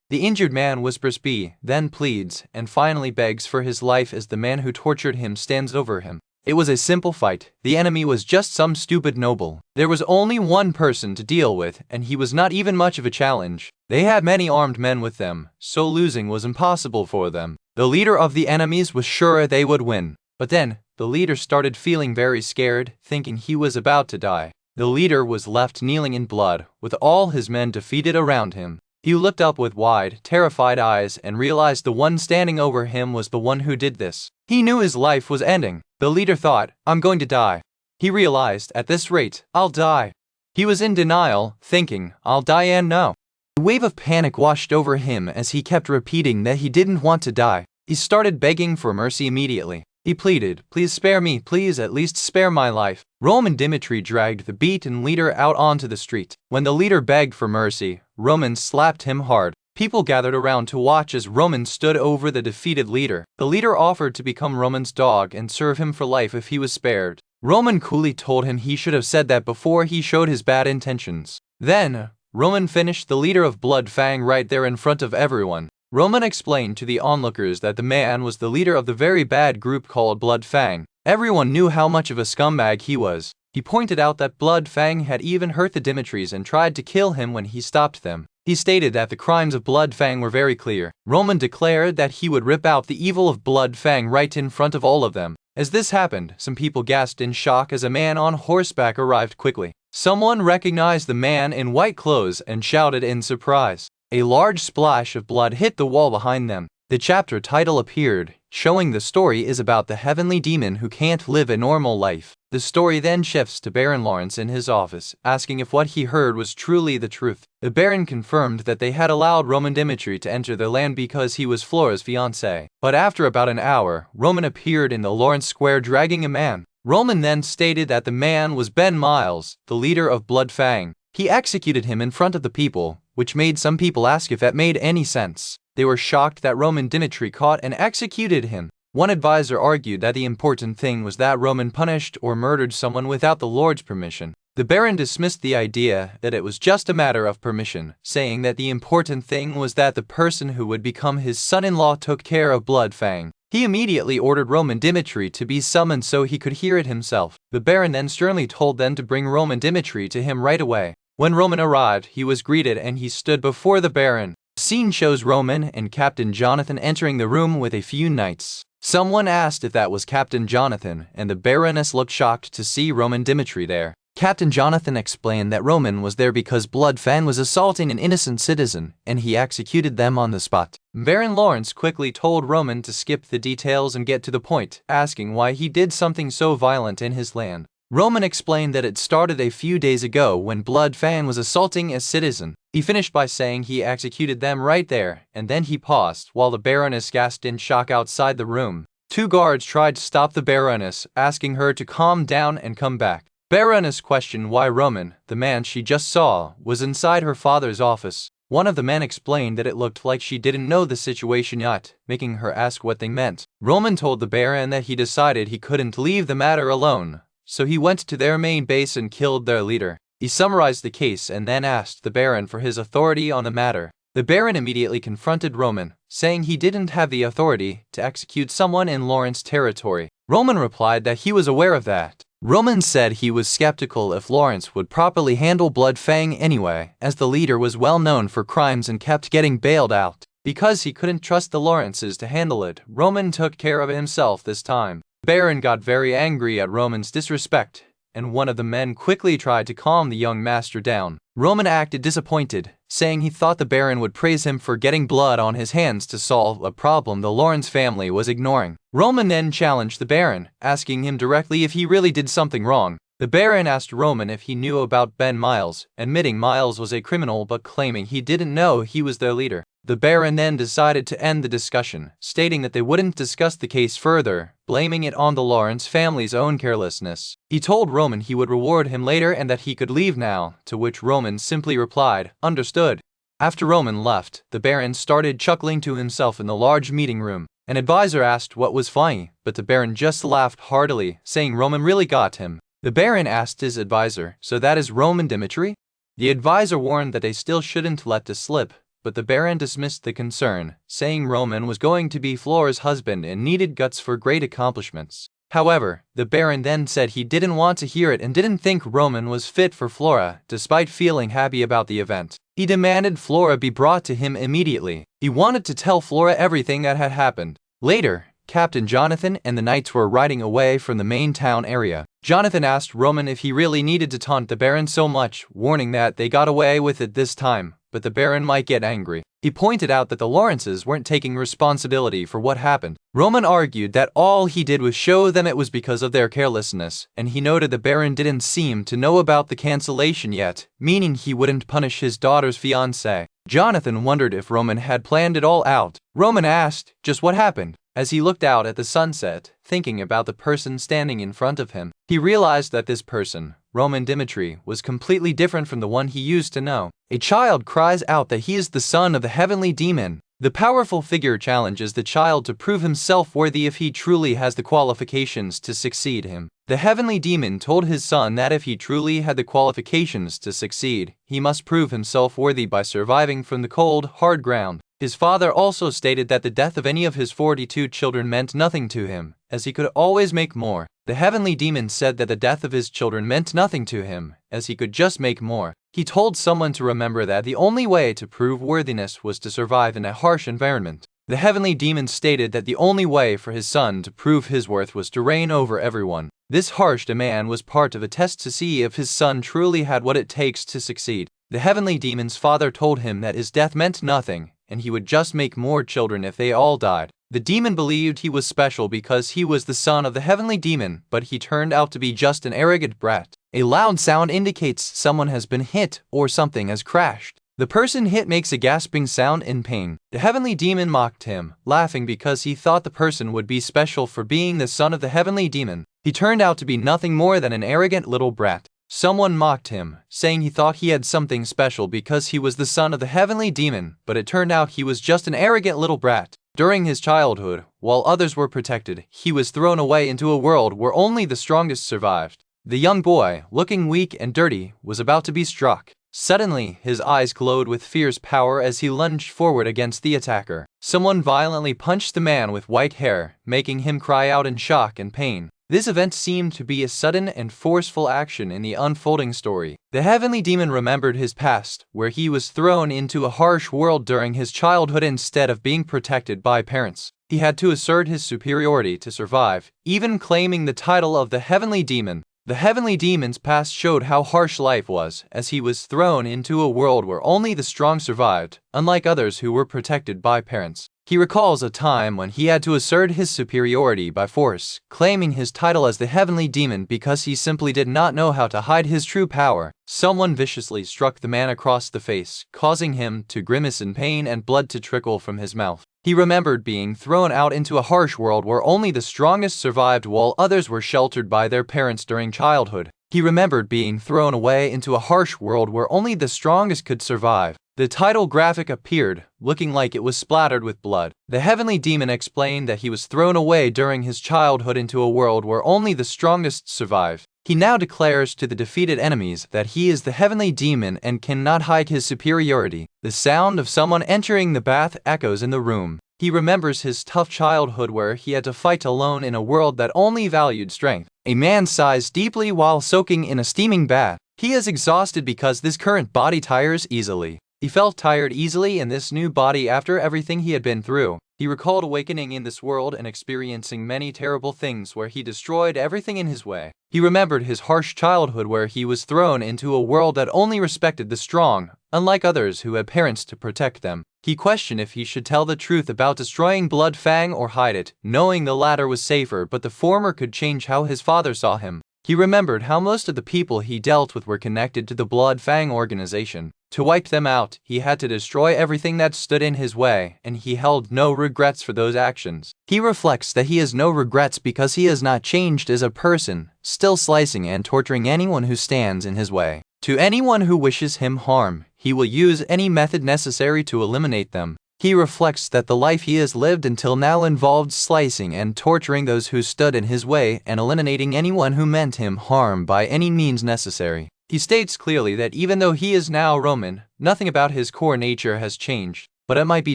The injured man whispers "B," then pleads, and finally begs for his life as the man who tortured him stands over him. It was a simple fight. The enemy was just some stupid noble. There was only one person to deal with, and he was not even much of a challenge. They had many armed men with them, so losing was impossible for them. The leader of the enemies was sure they would win. But then, the leader started feeling very scared, thinking he was about to die. The leader was left kneeling in blood, with all his men defeated around him. He looked up with wide, terrified eyes and realized the one standing over him was the one who did this. He knew his life was ending. The leader thought, "I'm going to die." He realized, at this rate, I'll die. He was in denial, thinking, I'll die and no. A wave of panic washed over him as he kept repeating that he didn't want to die. He started begging for mercy immediately. He pleaded, "Please spare me, please at least spare my life." Roman Dimitri dragged the beaten leader out onto the street. When the leader begged for mercy, Roman slapped him hard. People gathered around to watch as Roman stood over the defeated leader. The leader offered to become Roman's dog and serve him for life if he was spared. Roman coolly told him he should have said that before he showed his bad intentions. Then, Roman finished the leader of Blood Fang right there in front of everyone. Roman explained to the onlookers that the man was the leader of the very bad group called Blood Fang. Everyone knew how much of a scumbag he was. He pointed out that Blood Fang had even hurt the Dimitris and tried to kill him when he stopped them. He stated that the crimes of Blood Fang were very clear. Roman declared that he would rip out the evil of Blood Fang right in front of all of them. As this happened, some people gasped in shock as a man on horseback arrived quickly. Someone recognized the man in white clothes and shouted in surprise. A large splash of blood hit the wall behind them. The chapter title appeared, showing the story is about the heavenly demon who can't live a normal life. The story then shifts to Baron Lawrence in his office, asking if what he heard was truly the truth. The Baron confirmed that they had allowed Roman Dimitri to enter their land because he was Flora's fiancé. But after about an hour, Roman appeared in the Lawrence Square dragging a man. Roman then stated that the man was Ben Miles, the leader of Blood Fang. He executed him in front of the people, which made some people ask if that made any sense. They were shocked that Roman Dimitri caught and executed him. One advisor argued that the important thing was that Roman punished or murdered someone without the Lord's permission. The Baron dismissed the idea that it was just a matter of permission, saying that the important thing was that the person who would become his son-in-law took care of Blood Fang. He immediately ordered Roman Dimitri to be summoned so he could hear it himself. The Baron then sternly told them to bring Roman Dimitri to him right away. When Roman arrived, he was greeted and he stood before the Baron. The scene shows Roman and Captain Jonathan entering the room with a few knights. Someone asked if that was Captain Jonathan, and the Baroness looked shocked to see Roman Dimitri there. Captain Jonathan explained that Roman was there because Blood Fang was assaulting an innocent citizen, and he executed them on the spot. Baron Lawrence quickly told Roman to skip the details and get to the point, asking why he did something so violent in his land. Roman explained that it started a few days ago when Blood Fang was assaulting a citizen. He finished by saying he executed them right there, and then he paused while the Baroness gasped in shock outside the room. Two guards tried to stop the Baroness, asking her to calm down and come back. Baroness questioned why Roman, the man she just saw, was inside her father's office. One of the men explained that it looked like she didn't know the situation yet, making her ask what they meant. Roman told the Baron that he decided he couldn't leave the matter alone, so he went to their main base and killed their leader. He summarized the case and then asked the Baron for his authority on the matter. The Baron immediately confronted Roman, saying he didn't have the authority to execute someone in Lawrence territory. Roman replied that he was aware of that. Roman said he was skeptical if Lawrence would properly handle Blood Fang anyway, as the leader was well known for crimes and kept getting bailed out. Because he couldn't trust the Lawrences to handle it, Roman took care of it himself this time. The Baron got very angry at Roman's disrespect, and one of the men quickly tried to calm the young master down. Roman acted disappointed, saying he thought the Baron would praise him for getting blood on his hands to solve a problem the Lawrence family was ignoring. Roman then challenged the Baron, asking him directly if he really did something wrong. The Baron asked Roman if he knew about Ben Miles, admitting Miles was a criminal but claiming he didn't know he was their leader. The Baron then decided to end the discussion, stating that they wouldn't discuss the case further, blaming it on the Lawrence family's own carelessness. He told Roman he would reward him later and that he could leave now, to which Roman simply replied, "Understood." After Roman left, the Baron started chuckling to himself in the large meeting room. An advisor asked what was funny, but the Baron just laughed heartily, saying Roman really got him. The Baron asked his advisor, so that is Roman Dimitri? The advisor warned that they still shouldn't let this slip, but the Baron dismissed the concern, saying Roman was going to be Flora's husband and needed guts for great accomplishments. However, the Baron then said he didn't want to hear it and didn't think Roman was fit for Flora, despite feeling happy about the event. He demanded Flora be brought to him immediately. He wanted to tell Flora everything that had happened. Later, Captain Jonathan and the knights were riding away from the main town area. Jonathan asked Roman if he really needed to taunt the Baron so much, warning that they got away with it this time, but the Baron might get angry. He pointed out that the Lawrences weren't taking responsibility for what happened. Roman argued that all he did was show them it was because of their carelessness, and he noted the Baron didn't seem to know about the cancellation yet, meaning he wouldn't punish his daughter's fiancé. Jonathan wondered if Roman had planned it all out. Roman asked just what happened. As he looked out at the sunset, thinking about the person standing in front of him, he realized that this person, Roman Dimitri, was completely different from the one he used to know. A child cries out that he is the son of the heavenly demon. The powerful figure challenges the child to prove himself worthy if he truly has the qualifications to succeed him. The heavenly demon told his son that if he truly had the qualifications to succeed, he must prove himself worthy by surviving from the cold, hard ground. His father also stated that the death of any of his 42 children meant nothing to him, as he could always make more. The heavenly demon said that the death of his children meant nothing to him, as he could just make more. He told someone to remember that the only way to prove worthiness was to survive in a harsh environment. The heavenly demon stated that the only way for his son to prove his worth was to reign over everyone. This harsh demand was part of a test to see if his son truly had what it takes to succeed. The heavenly demon's father told him that his death meant nothing, and he would just make more children if they all died. The demon believed he was special because he was the son of the heavenly demon, but he turned out to be just an arrogant brat. A loud sound indicates someone has been hit or something has crashed. The person hit makes a gasping sound in pain. The heavenly demon mocked him, laughing because he thought the person would be special for being the son of the heavenly demon. He turned out to be nothing more than an arrogant little brat. Someone mocked him, saying he thought he had something special because he was the son of the heavenly demon, but it turned out he was just an arrogant little brat. During his childhood, while others were protected, he was thrown away into a world where only the strongest survived. The young boy, looking weak and dirty, was about to be struck. Suddenly, his eyes glowed with fierce power as he lunged forward against the attacker. Someone violently punched the man with white hair, making him cry out in shock and pain. This event seemed to be a sudden and forceful action in the unfolding story. The heavenly demon remembered his past, where he was thrown into a harsh world during his childhood instead of being protected by parents. He had to assert his superiority to survive, even claiming the title of the heavenly demon. The heavenly demon's past showed how harsh life was, as he was thrown into a world where only the strong survived, unlike others who were protected by parents. He recalls a time when he had to assert his superiority by force, claiming his title as the heavenly demon because he simply did not know how to hide his true power. Someone viciously struck the man across the face, causing him to grimace in pain and blood to trickle from his mouth. He remembered being thrown out into a harsh world where only the strongest survived while others were sheltered by their parents during childhood. He remembered being thrown away into a harsh world where only the strongest could survive. The title graphic appeared, looking like it was splattered with blood. The heavenly demon explained that he was thrown away during his childhood into a world where only the strongest survived. He now declares to the defeated enemies that he is the heavenly demon and cannot hide his superiority. The sound of someone entering the bath echoes in the room. He remembers his tough childhood where he had to fight alone in a world that only valued strength. A man sighs deeply while soaking in a steaming bath. He is exhausted because this current body tires easily. He felt tired easily in this new body after everything he had been through. He recalled awakening in this world and experiencing many terrible things where he destroyed everything in his way. He remembered his harsh childhood where he was thrown into a world that only respected the strong, unlike others who had parents to protect them. He questioned if he should tell the truth about destroying Blood Fang or hide it, knowing the latter was safer but the former could change how his father saw him. He remembered how most of the people he dealt with were connected to the Blood Fang organization. To wipe them out, he had to destroy everything that stood in his way, and he held no regrets for those actions. He reflects that he has no regrets because he has not changed as a person, still slicing and torturing anyone who stands in his way. To anyone who wishes him harm, he will use any method necessary to eliminate them. He reflects that the life he has lived until now involved slicing and torturing those who stood in his way and eliminating anyone who meant him harm by any means necessary. He states clearly that even though he is now Roman, nothing about his core nature has changed, but it might be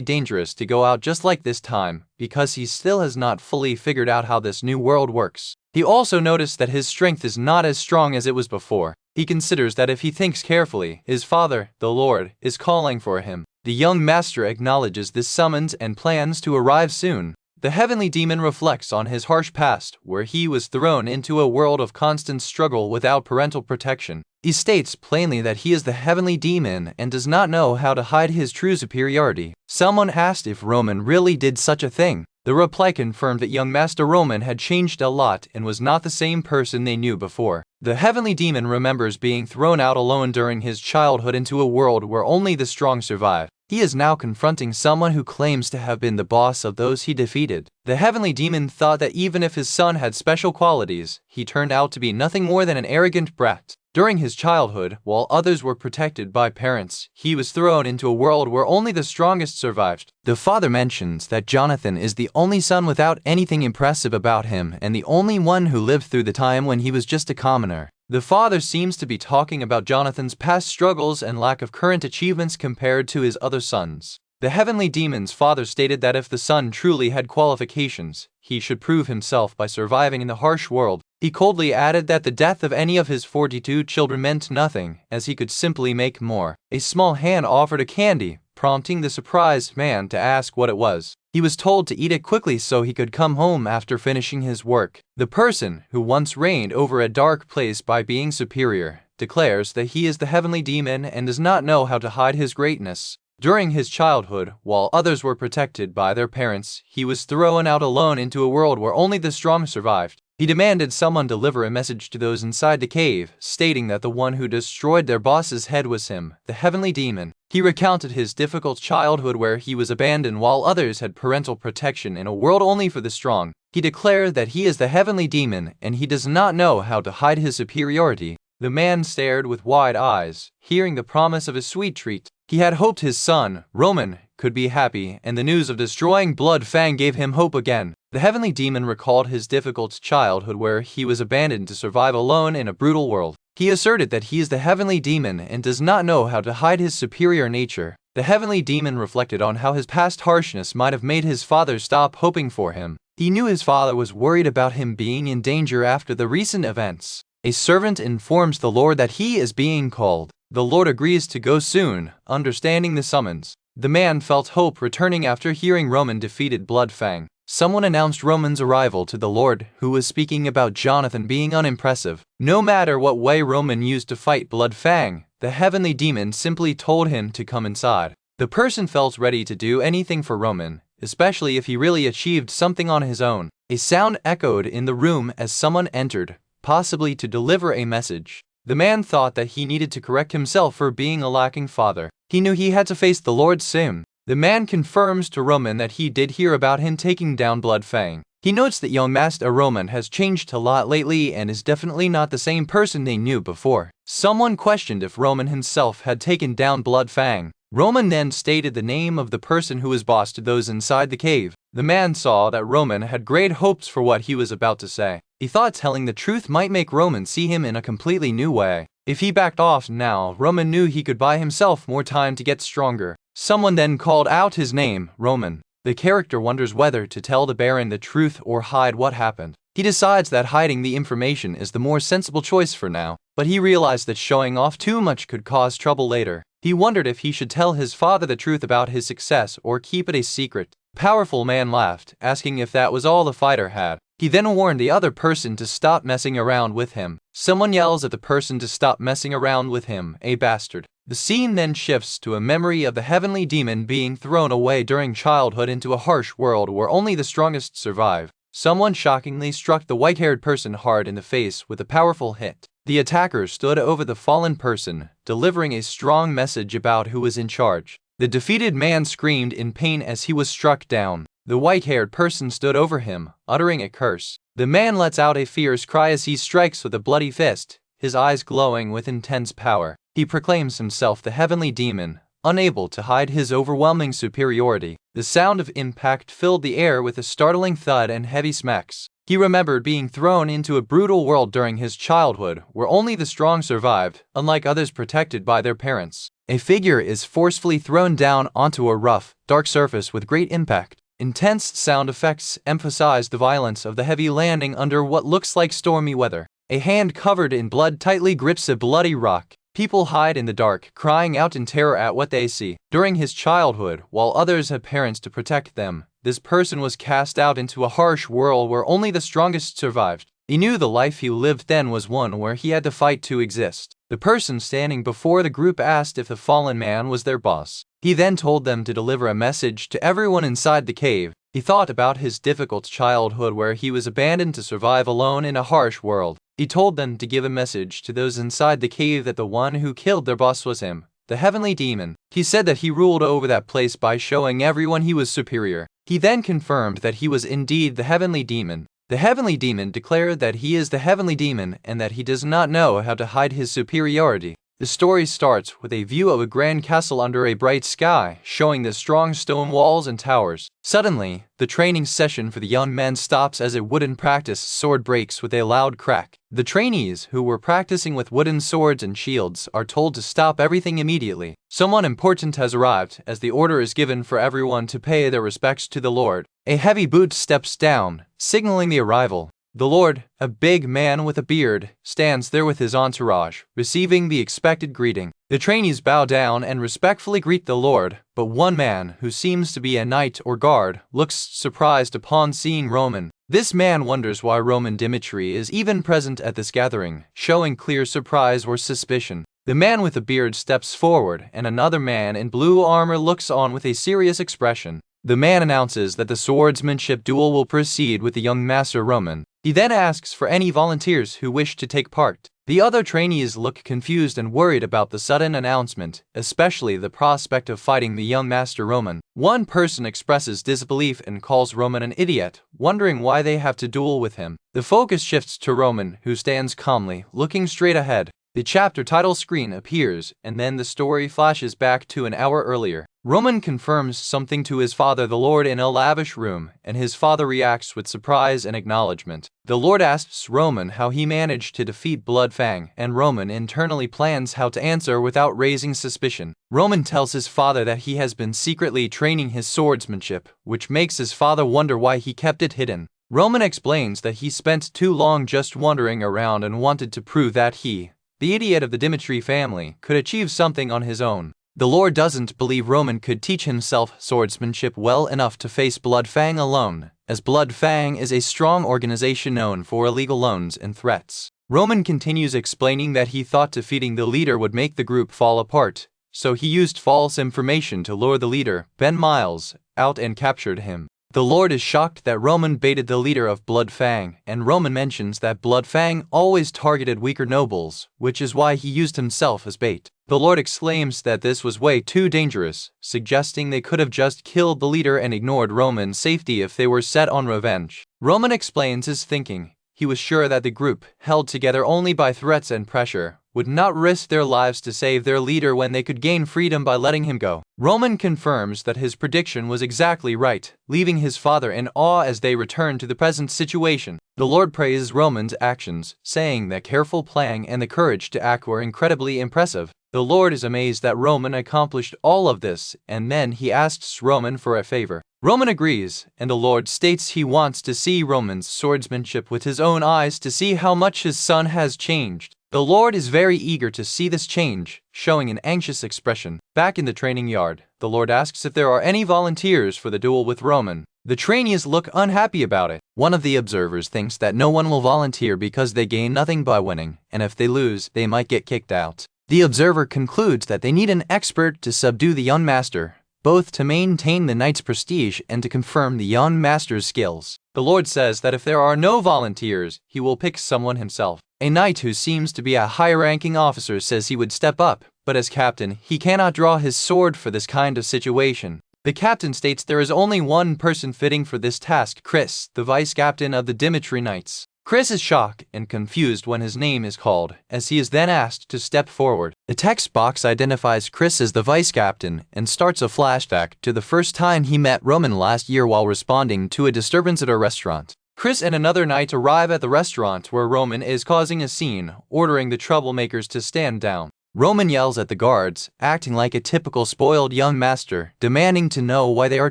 dangerous to go out just like this time, because he still has not fully figured out how this new world works. He also noticed that his strength is not as strong as it was before. He considers that if he thinks carefully, his father, the Lord, is calling for him. The young master acknowledges this summons and plans to arrive soon. The heavenly demon reflects on his harsh past, where he was thrown into a world of constant struggle without parental protection. He states plainly that he is the heavenly demon and does not know how to hide his true superiority. Someone asked if Roman really did such a thing. The reply confirmed that young Master Roman had changed a lot and was not the same person they knew before. The heavenly demon remembers being thrown out alone during his childhood into a world where only the strong survive. He is now confronting someone who claims to have been the boss of those he defeated. The heavenly demon thought that even if his son had special qualities, he turned out to be nothing more than an arrogant brat. During his childhood, while others were protected by parents, he was thrown into a world where only the strongest survived. The father mentions that Jonathan is the only son without anything impressive about him and the only one who lived through the time when he was just a commoner. The father seems to be talking about Jonathan's past struggles and lack of current achievements compared to his other sons. The heavenly demon's father stated that if the son truly had qualifications, he should prove himself by surviving in the harsh world. He coldly added that the death of any of his 42 children meant nothing, as he could simply make more. A small hand offered a candy, prompting the surprised man to ask what it was. He was told to eat it quickly so he could come home after finishing his work. The person, who once reigned over a dark place by being superior, declares that he is the heavenly demon and does not know how to hide his greatness. During his childhood, while others were protected by their parents, he was thrown out alone into a world where only the strong survived. He demanded someone deliver a message to those inside the cave, stating that the one who destroyed their boss's head was him, the heavenly demon. He recounted his difficult childhood where he was abandoned while others had parental protection in a world only for the strong. He declared that he is the heavenly demon and he does not know how to hide his superiority. The man stared with wide eyes, hearing the promise of a sweet treat. He had hoped his son, Roman, could be happy, and the news of destroying Blood Fang gave him hope again. The heavenly demon recalled his difficult childhood where he was abandoned to survive alone in a brutal world. He asserted that he is the heavenly demon and does not know how to hide his superior nature. The heavenly demon reflected on how his past harshness might have made his father stop hoping for him. He knew his father was worried about him being in danger after the recent events. A servant informs the Lord that he is being called. The Lord agrees to go soon, understanding the summons. The man felt hope returning after hearing Roman defeated Blood Fang. Someone announced Roman's arrival to the Lord, who was speaking about Jonathan being unimpressive. No matter what way Roman used to fight Blood Fang, the heavenly demon simply told him to come inside. The person felt ready to do anything for Roman, especially if he really achieved something on his own. A sound echoed in the room as someone entered, possibly to deliver a message. The man thought that he needed to correct himself for being a lacking father. He knew he had to face the Lord soon. The man confirms to Roman that he did hear about him taking down Blood Fang. He notes that young Master Roman has changed a lot lately and is definitely not the same person they knew before. Someone questioned if Roman himself had taken down Blood Fang. Roman then stated the name of the person who was boss to those inside the cave. The man saw that Roman had great hopes for what he was about to say. He thought telling the truth might make Roman see him in a completely new way. If he backed off now, Roman knew he could buy himself more time to get stronger. Someone then called out his name, Roman. The character wonders whether to tell the Baron the truth or hide what happened. He decides that hiding the information is the more sensible choice for now, but he realized that showing off too much could cause trouble later. He wondered if he should tell his father the truth about his success or keep it a secret. The powerful man laughed, asking if that was all the fighter had. He then warned the other person to stop messing around with him. Someone yells at the person to stop messing around with him, a bastard. The scene then shifts to a memory of the heavenly demon being thrown away during childhood into a harsh world where only the strongest survive. Someone shockingly struck the white-haired person hard in the face with a powerful hit. The attacker stood over the fallen person, delivering a strong message about who was in charge. The defeated man screamed in pain as he was struck down. The white-haired person stood over him, uttering a curse. The man lets out a fierce cry as he strikes with a bloody fist, his eyes glowing with intense power. He proclaims himself the heavenly demon, unable to hide his overwhelming superiority. The sound of impact filled the air with a startling thud and heavy smacks. He remembered being thrown into a brutal world during his childhood where only the strong survived, unlike others protected by their parents. A figure is forcefully thrown down onto a rough, dark surface with great impact. Intense sound effects emphasize the violence of the heavy landing under what looks like stormy weather. A hand covered in blood tightly grips a bloody rock. People hide in the dark, crying out in terror at what they see. During his childhood, while others had parents to protect them, this person was cast out into a harsh world where only the strongest survived. He knew the life he lived then was one where he had to fight to exist. The person standing before the group asked if the fallen man was their boss. He then told them to deliver a message to everyone inside the cave. He thought about his difficult childhood where he was abandoned to survive alone in a harsh world. He told them to give a message to those inside the cave that the one who killed their boss was him, the heavenly demon. He said that he ruled over that place by showing everyone he was superior. He then confirmed that he was indeed the heavenly demon. The heavenly demon declared that he is the heavenly demon and that he does not know how to hide his superiority. The story starts with a view of a grand castle under a bright sky, showing the strong stone walls and towers. Suddenly, the training session for the young men stops as a wooden practice sword breaks with a loud crack. The trainees, who were practicing with wooden swords and shields, are told to stop everything immediately. Someone important has arrived, as the order is given for everyone to pay their respects to the Lord. A heavy boot steps down, signaling the arrival. The Lord, a big man with a beard, stands there with his entourage, receiving the expected greeting. The trainees bow down and respectfully greet the Lord, but one man, who seems to be a knight or guard, looks surprised upon seeing Roman. This man wonders why Roman Dimitri is even present at this gathering, showing clear surprise or suspicion. The man with the beard steps forward, and another man in blue armor looks on with a serious expression. The man announces that the swordsmanship duel will proceed with the young master Roman. He then asks for any volunteers who wish to take part. The other trainees look confused and worried about the sudden announcement, especially the prospect of fighting the young master Roman. One person expresses disbelief and calls Roman an idiot, wondering why they have to duel with him. The focus shifts to Roman, who stands calmly, looking straight ahead. The chapter title screen appears, and then the story flashes back to an hour earlier. Roman confirms something to his father the Lord in a lavish room, and his father reacts with surprise and acknowledgement. The Lord asks Roman how he managed to defeat Bloodfang, and Roman internally plans how to answer without raising suspicion. Roman tells his father that he has been secretly training his swordsmanship, which makes his father wonder why he kept it hidden. Roman explains that he spent too long just wandering around and wanted to prove that he, the idiot of the Dimitri family, could achieve something on his own. The Lord doesn't believe Roman could teach himself swordsmanship well enough to face Bloodfang alone, as Bloodfang is a strong organization known for illegal loans and threats. Roman continues explaining that he thought defeating the leader would make the group fall apart, so he used false information to lure the leader, Ben Miles, out and captured him. The Lord is shocked that Roman baited the leader of Bloodfang, and Roman mentions that Bloodfang always targeted weaker nobles, which is why he used himself as bait. The Lord exclaims that this was way too dangerous, suggesting they could have just killed the leader and ignored Roman's safety if they were set on revenge. Roman explains his thinking. He was sure that the group, held together only by threats and pressure, would not risk their lives to save their leader when they could gain freedom by letting him go. Roman confirms that his prediction was exactly right, leaving his father in awe as they return to the present situation. The Lord praises Roman's actions, saying that careful planning and the courage to act were incredibly impressive. The Lord is amazed that Roman accomplished all of this, and then he asks Roman for a favor. Roman agrees, and the Lord states he wants to see Roman's swordsmanship with his own eyes to see how much his son has changed. The Lord is very eager to see this change, showing an anxious expression. Back in the training yard, the Lord asks if there are any volunteers for the duel with Roman. The trainees look unhappy about it. One of the observers thinks that no one will volunteer because they gain nothing by winning, and if they lose, they might get kicked out. The observer concludes that they need an expert to subdue the young master, both to maintain the knight's prestige and to confirm the young master's skills. The Lord says that if there are no volunteers, he will pick someone himself. A knight who seems to be a high-ranking officer says he would step up, but as captain, he cannot draw his sword for this kind of situation. The captain states there is only one person fitting for this task, Chris, the vice-captain of the Dimitri Knights. Chris is shocked and confused when his name is called, as he is then asked to step forward. The text box identifies Chris as the vice captain and starts a flashback to the first time he met Roman last year while responding to a disturbance at a restaurant. Chris and another knight arrive at the restaurant where Roman is causing a scene, ordering the troublemakers to stand down. Roman yells at the guards, acting like a typical spoiled young master, demanding to know why they are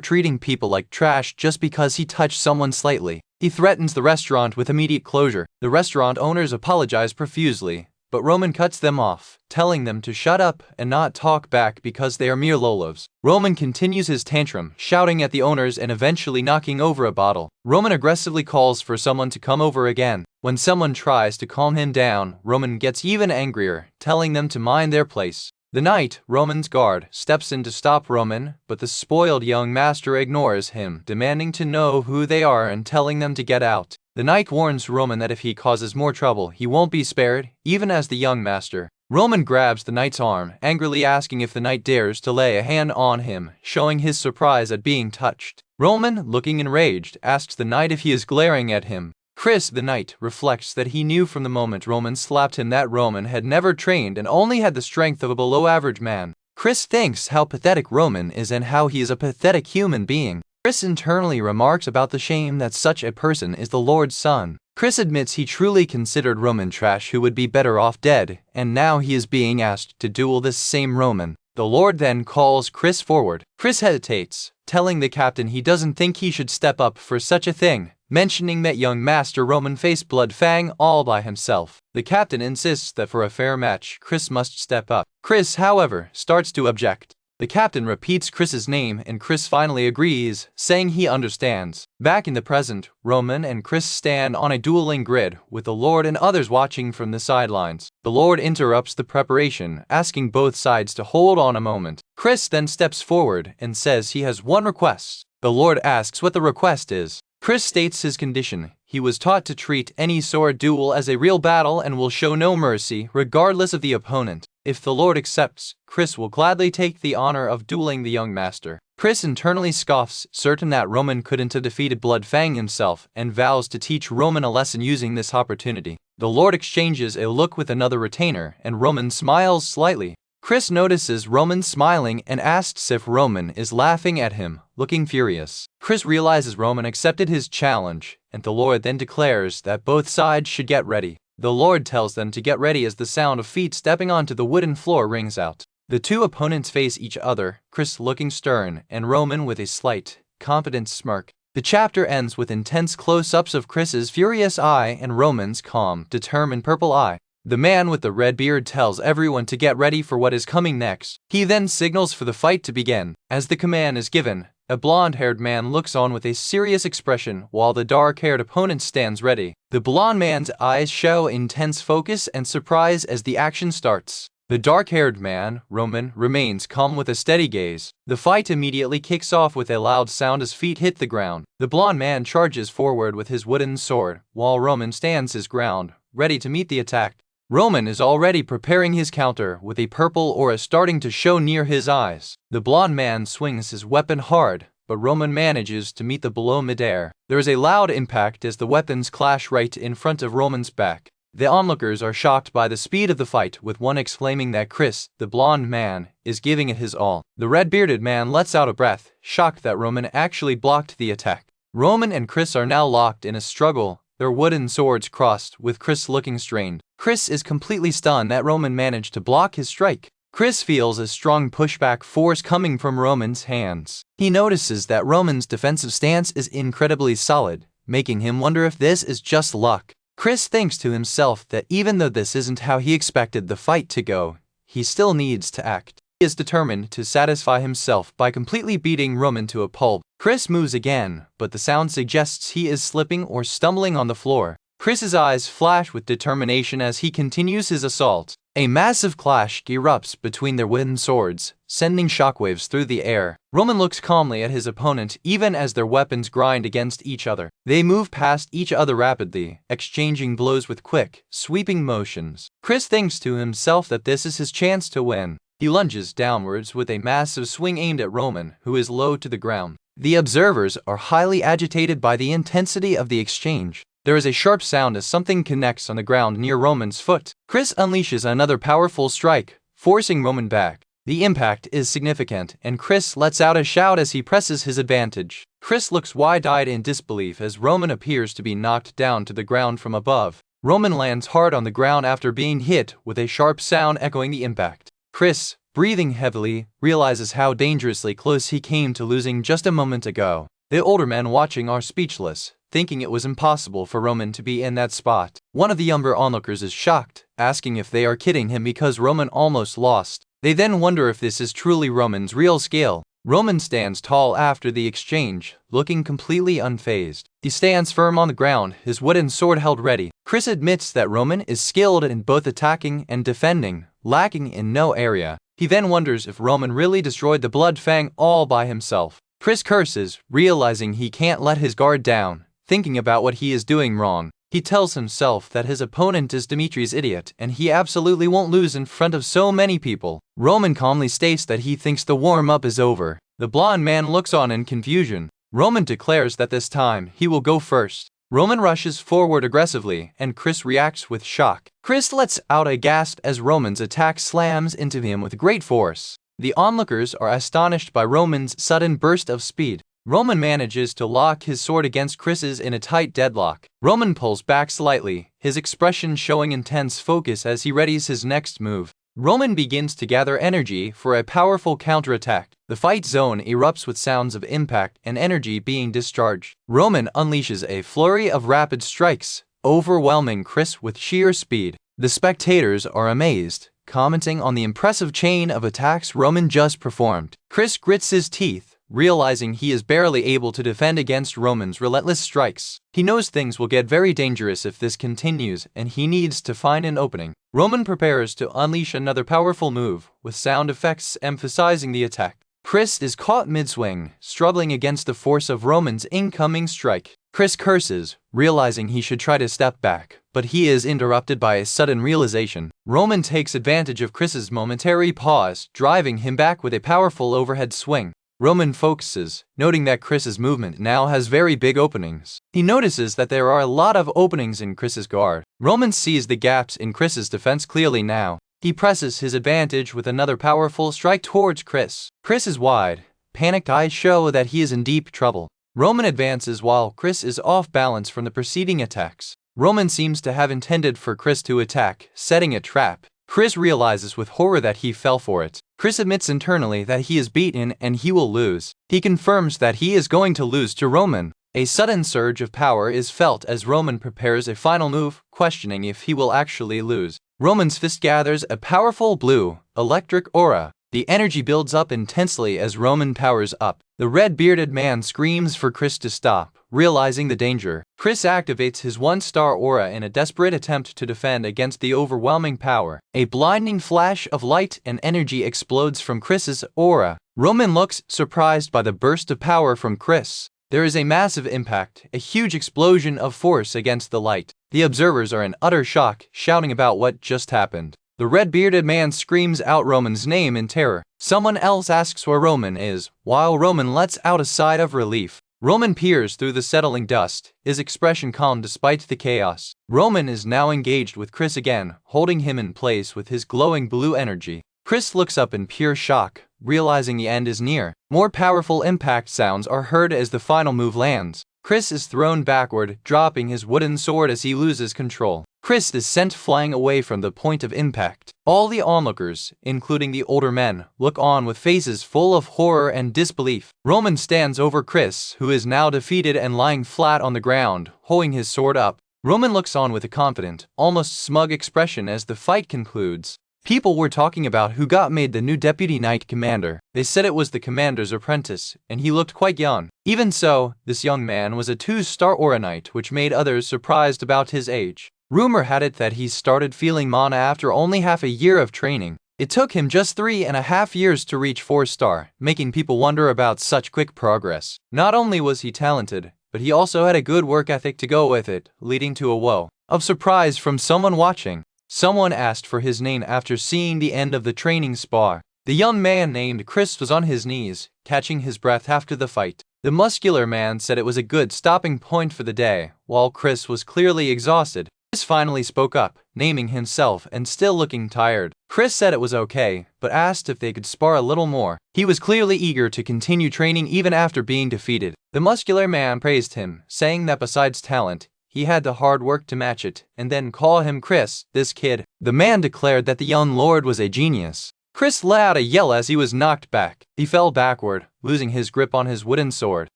treating people like trash just because he touched someone slightly. He threatens the restaurant with immediate closure. The restaurant owners apologize profusely, but Roman cuts them off, telling them to shut up and not talk back because they are mere lolos. Roman continues his tantrum, shouting at the owners and eventually knocking over a bottle. Roman aggressively calls for someone to come over again. When someone tries to calm him down, Roman gets even angrier, telling them to mind their place. The knight, Roman's guard, steps in to stop Roman, but the spoiled young master ignores him, demanding to know who they are and telling them to get out. The knight warns Roman that if he causes more trouble, he won't be spared, even as the young master. Roman grabs the knight's arm, angrily asking if the knight dares to lay a hand on him, showing his surprise at being touched. Roman, looking enraged, asks the knight if he is glaring at him. Chris, the knight, reflects that he knew from the moment Roman slapped him that Roman had never trained and only had the strength of a below-average man. Chris thinks how pathetic Roman is and how he is a pathetic human being. Chris internally remarks about the shame that such a person is the Lord's son. Chris admits he truly considered Roman trash who would be better off dead, and now he is being asked to duel this same Roman. The Lord then calls Chris forward. Chris hesitates, telling the captain he doesn't think he should step up for such a thing, mentioning that young master Roman faced Bloodfang all by himself. The captain insists that for a fair match, Chris must step up. Chris, however, starts to object. The captain repeats Chris's name and Chris finally agrees, saying he understands. Back in the present, Roman and Chris stand on a dueling grid, with the Lord and others watching from the sidelines. The Lord interrupts the preparation, asking both sides to hold on a moment. Chris then steps forward and says he has one request. The Lord asks what the request is. Chris states his condition. He was taught to treat any sword duel as a real battle and will show no mercy, regardless of the opponent. If the Lord accepts, Chris will gladly take the honor of dueling the young master. Chris internally scoffs, certain that Roman couldn't have defeated Bloodfang himself, and vows to teach Roman a lesson using this opportunity. The Lord exchanges a look with another retainer, and Roman smiles slightly. Chris notices Roman smiling and asks if Roman is laughing at him, looking furious. Chris realizes Roman accepted his challenge, and the Lord then declares that both sides should get ready. The Lord tells them to get ready as the sound of feet stepping onto the wooden floor rings out. The two opponents face each other, Chris looking stern and Roman with a slight, confident smirk. The chapter ends with intense close-ups of Chris's furious eye and Roman's calm, determined purple eye. The man with the red beard tells everyone to get ready for what is coming next. He then signals for the fight to begin. As the command is given, a blonde-haired man looks on with a serious expression while the dark-haired opponent stands ready. The blonde man's eyes show intense focus and surprise as the action starts. The dark-haired man, Roman, remains calm with a steady gaze. The fight immediately kicks off with a loud sound as feet hit the ground. The blonde man charges forward with his wooden sword, while Roman stands his ground, ready to meet the attack. Roman is already preparing his counter with a purple aura starting to show near his eyes. The blonde man swings his weapon hard, but Roman manages to meet the blow midair. There is a loud impact as the weapons clash right in front of Roman's back. The onlookers are shocked by the speed of the fight, with one exclaiming that Chris, the blonde man, is giving it his all. The red-bearded man lets out a breath, shocked that Roman actually blocked the attack. Roman and Chris are now locked in a struggle, their wooden swords crossed, with Chris looking strained. Chris is completely stunned that Roman managed to block his strike. Chris feels a strong pushback force coming from Roman's hands. He notices that Roman's defensive stance is incredibly solid, making him wonder if this is just luck. Chris thinks to himself that even though this isn't how he expected the fight to go, he still needs to act. He is determined to satisfy himself by completely beating Roman to a pulp. Chris moves again, but the sound suggests he is slipping or stumbling on the floor. Chris's eyes flash with determination as he continues his assault. A massive clash erupts between their wooden swords, sending shockwaves through the air. Roman looks calmly at his opponent even as their weapons grind against each other. They move past each other rapidly, exchanging blows with quick, sweeping motions. Chris thinks to himself that this is his chance to win. He lunges downwards with a massive swing aimed at Roman, who is low to the ground. The observers are highly agitated by the intensity of the exchange. There is a sharp sound as something connects on the ground near Roman's foot. Chris unleashes another powerful strike, forcing Roman back. The impact is significant, and Chris lets out a shout as he presses his advantage. Chris looks wide-eyed in disbelief as Roman appears to be knocked down to the ground from above. Roman lands hard on the ground after being hit, with a sharp sound echoing the impact. Chris, breathing heavily, realizes how dangerously close he came to losing just a moment ago. The older men watching are speechless, thinking it was impossible for Roman to be in that spot. One of the younger onlookers is shocked, asking if they are kidding him because Roman almost lost. They then wonder if this is truly Roman's real skill. Roman stands tall after the exchange, looking completely unfazed. He stands firm on the ground, his wooden sword held ready. Chris admits that Roman is skilled in both attacking and defending, lacking in no area. He then wonders if Roman really destroyed the Blood Fang all by himself. Chris curses, realizing he can't let his guard down, thinking about what he is doing wrong. He tells himself that his opponent is Dimitri's idiot and he absolutely won't lose in front of so many people. Roman calmly states that he thinks the warm-up is over. The blonde man looks on in confusion. Roman declares that this time he will go first. Roman rushes forward aggressively and Chris reacts with shock. Chris lets out a gasp as Roman's attack slams into him with great force. The onlookers are astonished by Roman's sudden burst of speed. Roman manages to lock his sword against Chris's in a tight deadlock. Roman pulls back slightly, his expression showing intense focus as he readies his next move. Roman begins to gather energy for a powerful counterattack. The fight zone erupts with sounds of impact and energy being discharged. Roman unleashes a flurry of rapid strikes, overwhelming Chris with sheer speed. The spectators are amazed, commenting on the impressive chain of attacks Roman just performed. Chris grits his teeth, realizing he is barely able to defend against Roman's relentless strikes. He knows things will get very dangerous if this continues and he needs to find an opening. Roman prepares to unleash another powerful move, with sound effects emphasizing the attack. Chris is caught mid-swing, struggling against the force of Roman's incoming strike. Chris curses, realizing he should try to step back, but he is interrupted by a sudden realization. Roman takes advantage of Chris's momentary pause, driving him back with a powerful overhead swing. Roman focuses, noting that Chris's movement now has very big openings. He notices that there are a lot of openings in Chris's guard. Roman sees the gaps in Chris's defense clearly now. He presses his advantage with another powerful strike towards Chris. Chris is wide. Panicked eyes show that he is in deep trouble. Roman advances while Chris is off balance from the preceding attacks. Roman seems to have intended for Chris to attack, setting a trap. Chris realizes with horror that he fell for it. Chris admits internally that he is beaten and he will lose. He confirms that he is going to lose to Roman. A sudden surge of power is felt as Roman prepares a final move, questioning if he will actually lose. Roman's fist gathers a powerful blue, electric aura. The energy builds up intensely as Roman powers up. The red-bearded man screams for Chris to stop, realizing the danger. Chris activates his one-star aura in a desperate attempt to defend against the overwhelming power. A blinding flash of light and energy explodes from Chris's aura. Roman looks surprised by the burst of power from Chris. There is a massive impact, a huge explosion of force against the light. The observers are in utter shock, shouting about what just happened. The red-bearded man screams out Roman's name in terror. Someone else asks where Roman is, while Roman lets out a sigh of relief. Roman peers through the settling dust, his expression calm despite the chaos. Roman is now engaged with Chris again, holding him in place with his glowing blue energy. Chris looks up in pure shock, realizing the end is near. More powerful impact sounds are heard as the final move lands. Chris is thrown backward, dropping his wooden sword as he loses control. Chris is sent flying away from the point of impact. All the onlookers, including the older men, look on with faces full of horror and disbelief. Roman stands over Chris, who is now defeated and lying flat on the ground, holding his sword up. Roman looks on with a confident, almost smug expression as the fight concludes. People were talking about who got made the new deputy knight commander. They said it was the commander's apprentice, and he looked quite young. Even so, this young man was a 2-star aura knight, which made others surprised about his age. Rumor had it that he started feeling mana after only half a year of training. It took him just 3.5 years to reach 4-star, making people wonder about such quick progress. Not only was he talented, but he also had a good work ethic to go with it, leading to a woe of surprise from someone watching. Someone asked for his name after seeing the end of the training spar. The young man named Chris was on his knees, catching his breath after the fight. The muscular man said it was a good stopping point for the day, while Chris was clearly exhausted. Chris finally spoke up, naming himself and still looking tired. Chris said it was okay, but asked if they could spar a little more. He was clearly eager to continue training even after being defeated. The muscular man praised him, saying that besides talent, he had the hard work to match it, and then call him Chris, this kid. The man declared that the young lord was a genius. Chris let out a yell as he was knocked back. He fell backward, losing his grip on his wooden sword.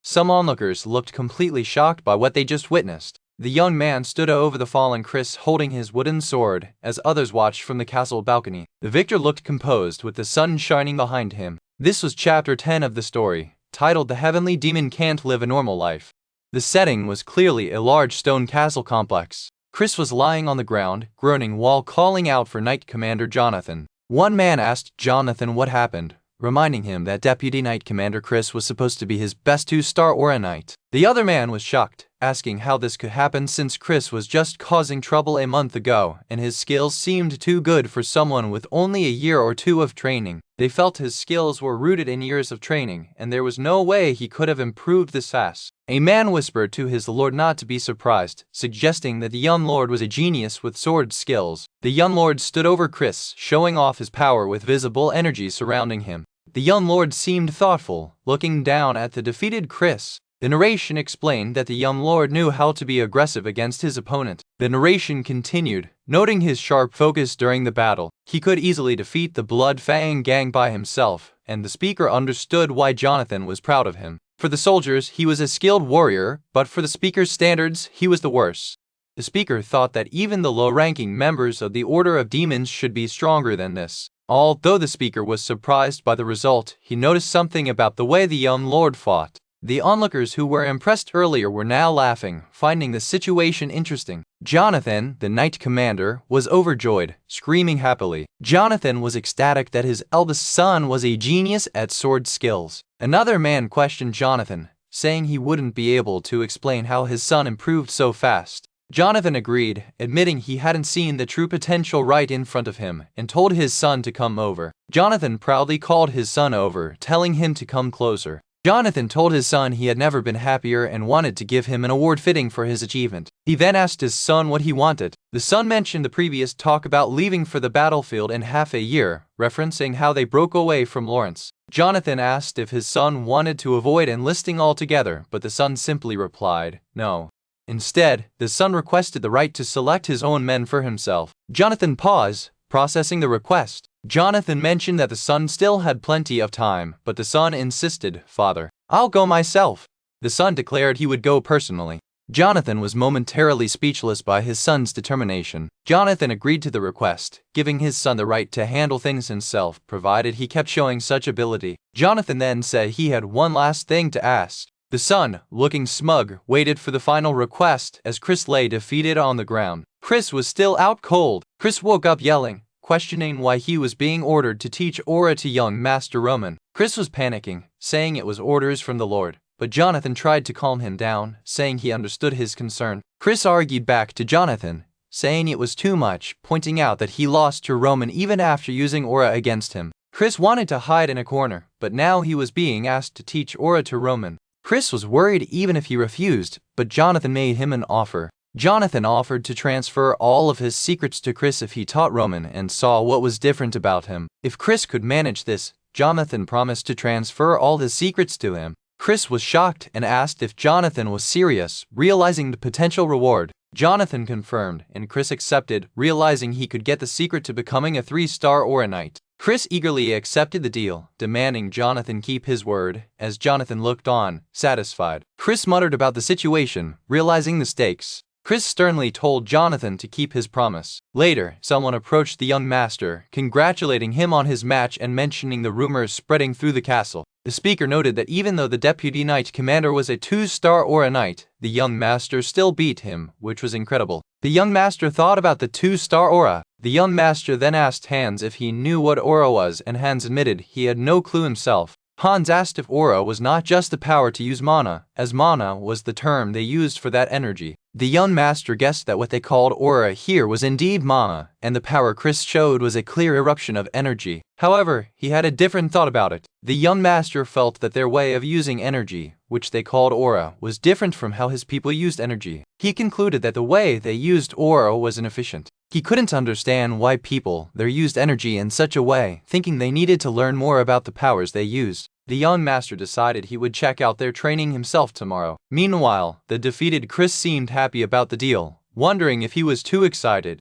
Some onlookers looked completely shocked by what they just witnessed. The young man stood over the fallen Chris holding his wooden sword, as others watched from the castle balcony. The victor looked composed with the sun shining behind him. This was chapter 10 of the story, titled The Heavenly Demon Can't Live a Normal Life. The setting was clearly a large stone castle complex. Chris was lying on the ground, groaning while calling out for Knight Commander Jonathan. One man asked Jonathan what happened, reminding him that Deputy Knight Commander Chris was supposed to be his best 2-star aura knight. The other man was shocked, asking how this could happen since Chris was just causing trouble a month ago and his skills seemed too good for someone with only a year or two of training. They felt his skills were rooted in years of training and there was no way he could have improved this fast. A man whispered to his lord not to be surprised, suggesting that the young lord was a genius with sword skills. The young lord stood over Chris, showing off his power with visible energy surrounding him. The young lord seemed thoughtful, looking down at the defeated Chris. The narration explained that the young lord knew how to be aggressive against his opponent. The narration continued, noting his sharp focus during the battle. He could easily defeat the Blood Fang gang by himself, and the speaker understood why Jonathan was proud of him. For the soldiers, he was a skilled warrior, but for the speaker's standards, he was the worst. The speaker thought that even the low-ranking members of the Order of Demons should be stronger than this. Although the speaker was surprised by the result, he noticed something about the way the young lord fought. The onlookers who were impressed earlier were now laughing, finding the situation interesting. Jonathan, the Knight Commander, was overjoyed, screaming happily. Jonathan was ecstatic that his eldest son was a genius at sword skills. Another man questioned Jonathan, saying he wouldn't be able to explain how his son improved so fast. Jonathan agreed, admitting he hadn't seen the true potential right in front of him, and told his son to come over. Jonathan proudly called his son over, telling him to come closer. Jonathan told his son he had never been happier and wanted to give him an award fitting for his achievement. He then asked his son what he wanted. The son mentioned the previous talk about leaving for the battlefield in half a year, referencing how they broke away from Lawrence. Jonathan asked if his son wanted to avoid enlisting altogether, but the son simply replied, no. Instead, the son requested the right to select his own men for himself. Jonathan paused, processing the request. Jonathan mentioned that the son still had plenty of time, but the son insisted, "Father, I'll go myself." The son declared he would go personally. Jonathan was momentarily speechless by his son's determination. Jonathan agreed to the request, giving his son the right to handle things himself, provided he kept showing such ability. Jonathan then said he had one last thing to ask. The son, looking smug, waited for the final request as Chris lay defeated on the ground. Chris was still out cold. Chris woke up yelling, questioning why he was being ordered to teach aura to young Master Roman. Chris was panicking, saying it was orders from the Lord, but Jonathan tried to calm him down, saying he understood his concern. Chris argued back to Jonathan, saying it was too much, pointing out that he lost to Roman even after using aura against him. Chris wanted to hide in a corner, but now he was being asked to teach aura to Roman. Chris was worried even if he refused, but Jonathan made him an offer. Jonathan offered to transfer all of his secrets to Chris if he taught Roman and saw what was different about him. If Chris could manage this, Jonathan promised to transfer all his secrets to him. Chris was shocked and asked if Jonathan was serious, realizing the potential reward. Jonathan confirmed, and Chris accepted, realizing he could get the secret to becoming a 3-star aura knight. Chris eagerly accepted the deal, demanding Jonathan keep his word, as Jonathan looked on, satisfied. Chris muttered about the situation, realizing the stakes. Chris sternly told Jonathan to keep his promise. Later, someone approached the young master, congratulating him on his match and mentioning the rumors spreading through the castle. The speaker noted that even though the deputy knight commander was a 2-star aura knight, the young master still beat him, which was incredible. The young master thought about the 2-star aura. The young master then asked Hans if he knew what aura was, and Hans admitted he had no clue himself. Hans asked if aura was not just the power to use mana, as mana was the term they used for that energy. The young master guessed that what they called aura here was indeed mana, and the power Chris showed was a clear eruption of energy. However, he had a different thought about it. The young master felt that their way of using energy, which they called aura, was different from how his people used energy. He concluded that the way they used aura was inefficient. He couldn't understand why people there used energy in such a way, thinking they needed to learn more about the powers they used. The young master decided he would check out their training himself tomorrow. Meanwhile, the defeated Chris seemed happy about the deal, wondering if he was too excited.